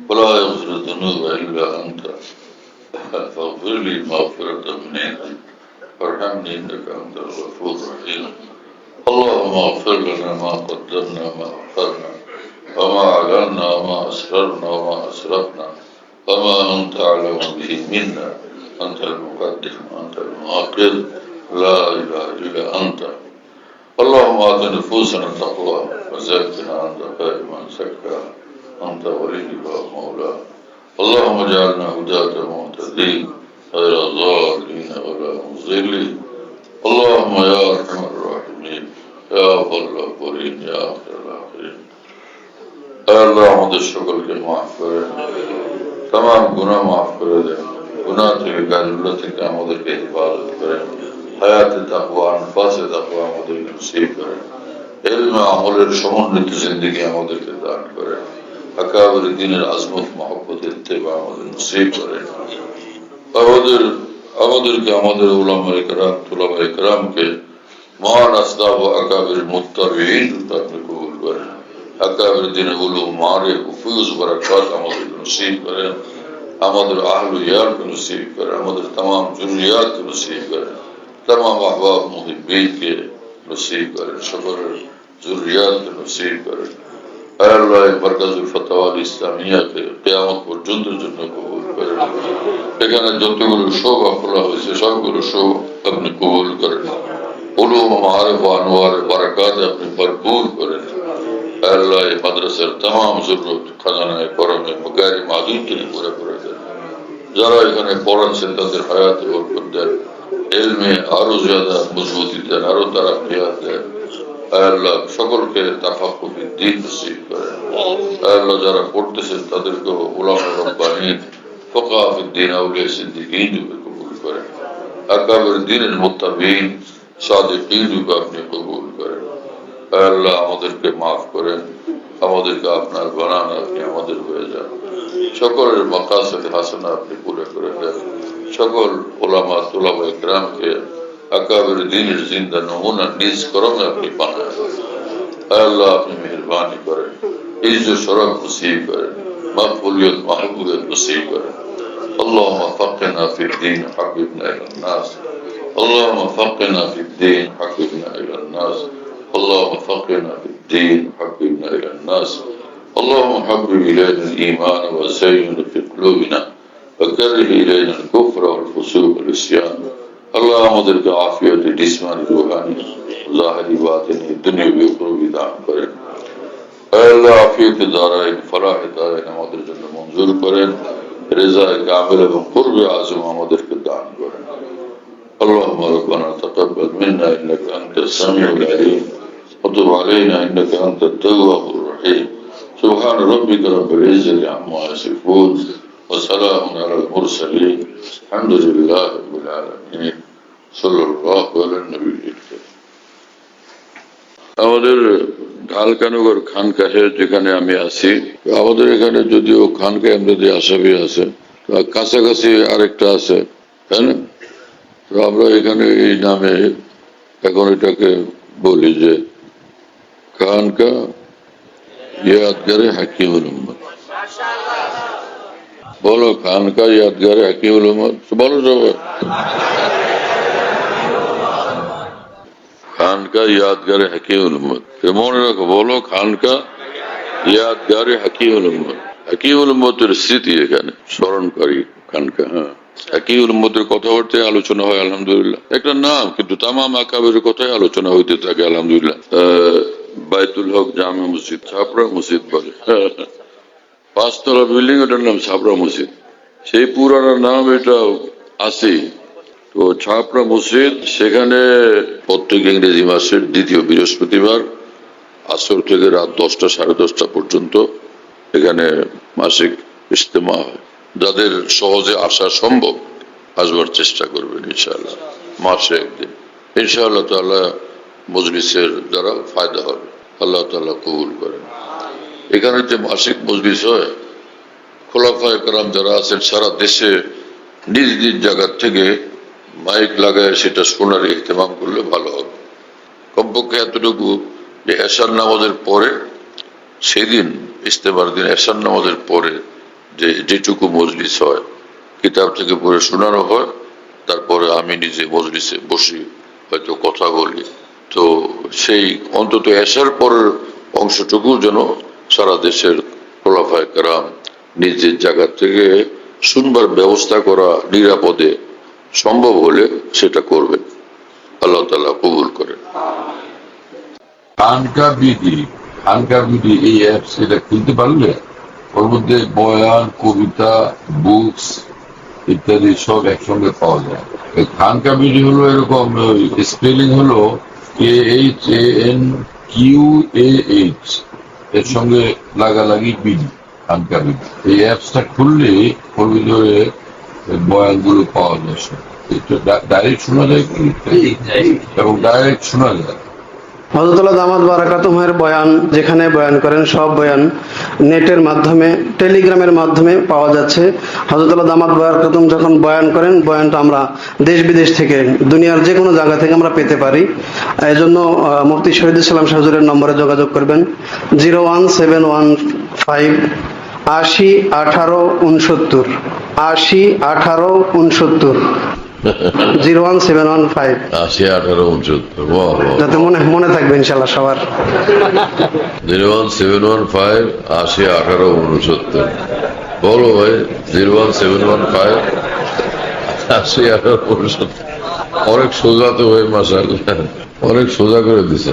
ولا يغفر الذنوب إلا أنت فاغفر لي مغفرة من عندك وارحمني إنك أنت الغفور الرحيم. اللهم اغفر لنا ما قدمنا وما أخرنا وما أعلنا وما أسررنا وما أسرفنا وما أنت أعلم به منا. أنت المقدم وأنت المؤخر، لا إله إلا أنت. اللهم آت نفوسنا تقواها وزكها أنت خير من زكاها أنت وليها ومولاها. اللهم اجعلنا هداة مهتدين غير ضالين ولا مضلين. اللهم يا أرحم الراحمين يا أفضل الغفورين يا آخر الآخرين. আল্লাহ আমাদের সকলকে মাফ করে দেন, তামাম গুনাহ মাফ করে দেন, গুনাহ থেকে কাজগুলো থেকে আমাদেরকে হেফাজত করেন, হায়াতে তাকওয়া আনফাসে তাকওয়া আমাদেরকে নসিব করেন, ইলমে আমলের সমন্বিত জিন্দেগি আমাদেরকে দান করেন, আকাবের দ্বীনের আজমত মহব্বত ইত্তেবা আমাদের নসিব করেন। আমাদেরকে আমাদের উলামায়ে কেরাম তুলাবায়ে কেরামকে মহান আসলাফ ও আকাবের মুত্তাবিঈন রূপে আপনি কবুল করেন। আকাবের দিনে উলুম মারিফ ও ফয়ুজ বারাকাত আমাদের নসিব করেন, আমাদের আহলে ইয়ারকে নসিব করেন, আমাদের तमाम যুররিয়াতকে নসিব করেন, तमाम আহবাব মুহিব্বিনকে নসিব করেন, সকলের যুররিয়াতকে নসিব করেন। আল্লাহ মারকাজুল ফাতাওয়া ইসলামিয়াকে কিয়ামত পর্যন্ত জন্য কবুল করেন। এখানে যতগুলো শোভা খোলা হয়েছে সবগুলো শোভ আপনি কবুল করেন, উলুম মারিফ ও আনওয়ার বারাকাত আপনি ভরপুর করেন। আল্লাহ মাদ্রাসার तमाम জরুরত খাজানায়ে করমে মগারি মাদুদকে পুরো করে দেন। যারা এখানে পড়াচ্ছেন তাদের হায়াতে বরকত দেন, ইলমে আরো ज़्यादा মজবুতি দেন, আরো তারাক্কিয়াত দেন। আল্লাহ সকলকে তাফাক্কুহ ফিদ্দীন নসিব করেন। আল্লাহ যারা পড়তেছেন তাদেরকে উলামা রব্বানী ফুকাহা ফিদ্দীন আউলিয়া সিদ্দিকীন রূপে কবুল করেন, আকাবের দ্বীনের মুত্তাবিঈন সাদিকীন রূপে আপনি কবুল করেন। আল্লাহ আমাদেরকে মাফ করেন, আমাদেরকে আপনার বানান, আপনি আমাদের হয়ে যান। সকলের মাকাসিদ হাসানা আপনি পুরো করে দেন। সকল উলামা তুলাবায়ে কেরামকে আকাবের দ্বীনের জিন্দা নমুনা নিজ করমে আপনি বানান। আল্লাহ আপনি মেহেরবানি করেন, ইজ্জত শরফ নসিব করেন, মাকবুলিয়ত মাহবুবিয়ত নসিব করেন। اللهم فقهنا في الدين حببنا إلى الناس. اللهم فقهنا في الدين حببنا إلى الناس. اللهم فقهنا في الدين حببنا إلى الناس. اللهم حبب إلينا الإيمان وزينه في قلوبنا وكره إلينا الكفر والفسوق والعصيان. الله আমাদেরকে আফিয়ত জিসমানি রূহানি ظاهری باطنی দুনিয়াবি উখরাবি দান করেন। আল্লাহ আফিয়ত দারাইন ফলাহ দারাইন আমাদের জন্য মঞ্জুর করেন, রিজায়ে কামিল এবং কুরবে আযম আমাদেরকে দান করেন। اللهم ربنا تقبل منا إنك أنت السميع العليم وتب علينا إنك أنت التواب الرحيم. سبحان ربك رب العزة عما يصفون وسلام على المرسلين الحمد لله رب العالمين صلى الله على النبي الكريم. আমাদের ঢালকানগর খানকাহে যেখানে আমি আছি, আমাদের এখানে যদিও খানকাহ এমনি আসামি আছে, কাছাকাছি আরেকটা আছে, তাই না? তো আমরা এখানে এই নামে এখন এটাকে বলি যে খানকা ইয়াদগারে হাকিমুল উম্মত। বলো খানকা ইয়াদগারে হাকিমুল উম্মত, বলো সবাই। খান খানকা ইয়াদগারে হাকিমুল উম্মত। মনে রাখো, বলো খানকা ইয়াদগারে হাকিমুল উম্মত। হাকিমুল উম্মতের স্মৃতি এখানে স্মরণকারী খানকা। হ্যাঁ, হাকিমুল উম্মতের কথাবার্তায় আলোচনা হয় আলহামদুলিল্লাহ, একটা নাম, কিন্তু তামাম আকাবের কথাই আলোচনা হইতে থাকে আলহামদুলিল্লাহ। বাইতুল হক জামে মসজিদ, ছাপড়া মসজিদ বলে, 5 তলা বিল্ডিং, ওটার নাম ছাপড়া মসজিদ। সেই পুরানো নাম এটা আছে। তো ছাপড়া মসজিদ, সেখানে প্রত্যেক ইংরেজি মাসের দ্বিতীয় বৃহস্পতিবার আসর থেকে রাত 10টা সাড়ে 10টা পর্যন্ত এখানে মাসিক ইজতেমা হয়। যাদের সহজে আসা সম্ভব আসবার চেষ্টা করবেন ইনশাআল্লাহ, মাসে একদিন ইনশাআল্লাহ তাআলা মজলিসের দ্বারা ফায়দা হবে। আল্লাহ তাআলা কবুল করেন। এখানে যে মাসিক মজলিস হয়, খোলাফায়ে কেরাম যারা আছেন সারা দেশে নিজ নিজ জায়গা থেকে মাইক লাগায় সেটা শোনার ইহতেমাম করলে ভালো হবে। কমপক্ষে এতটুকু যে এশার নামাজের পরে, সেদিন ইজতেমার দিন এশার নামাজের পরে যেটুকু মজলিস হয়, কিতাব থেকে পড়ে শোনানো হয়, তারপরে আমি নিজে মজলিসে বসি, হয়তো কথা বলি। তো সেই অন্তত এশার পরের অংশটুকু যেন সারা দেশের খোলাফায়ে কেরাম নিজের জায়গা থেকে শুনবার ব্যবস্থা করা নিরাপদে সম্ভব হলে সেটা করবেন। আল্লাহ তাআলা কবুল করেন। খানকা বিডি এই অ্যাপস, এটা খুলতে পারলে ওর মধ্যে বয়ান, কবিতা, বুকস ইত্যাদি সব একসঙ্গে পাওয়া যায়। খানকা বিডি হলো এরকম, স্পেলিং হলো KHANQAH, এর সঙ্গে লাগালাগি বিডি, খানকা বিডি। এই অ্যাপসটা খুললে ওর ভিতরে বয়ানগুলো পাওয়া যায়, ডাইরেক্ট শোনা যায় এবং ডাইরেক্ট শোনা যায়। হযরতুল্লাহ দামাত বারাকাতুহুর বয়ান, যেখানে বয়ান করেন, সব বয়ান নেটের মাধ্যমে, টেলিগ্রামের মাধ্যমে পাওয়া যাচ্ছে। হযরতুল্লাহ দামাত বারাকাতুহু যখন বয়ান করেন, বয়ানটা আমরা দেশ বিদেশ থেকে, দুনিয়ার যে কোনো জায়গা থেকে আমরা পেতে পারি। এই জন্য মুফতি শহীদুল ইসলাম শাহ হুজুরের নম্বরে যোগাযোগ করবেন, 01715 80 18 69, 80 18 69, 01715 80 18 69, যাতে মনে থাকবে ইনশাআল্লাহ সবার। 01715 80 18 69। বলো ভাই, 01715 80 18 69। অনেক সোজা তো ভাই, মাশাআল্লাহ, অনেক সোজা করে দিছে।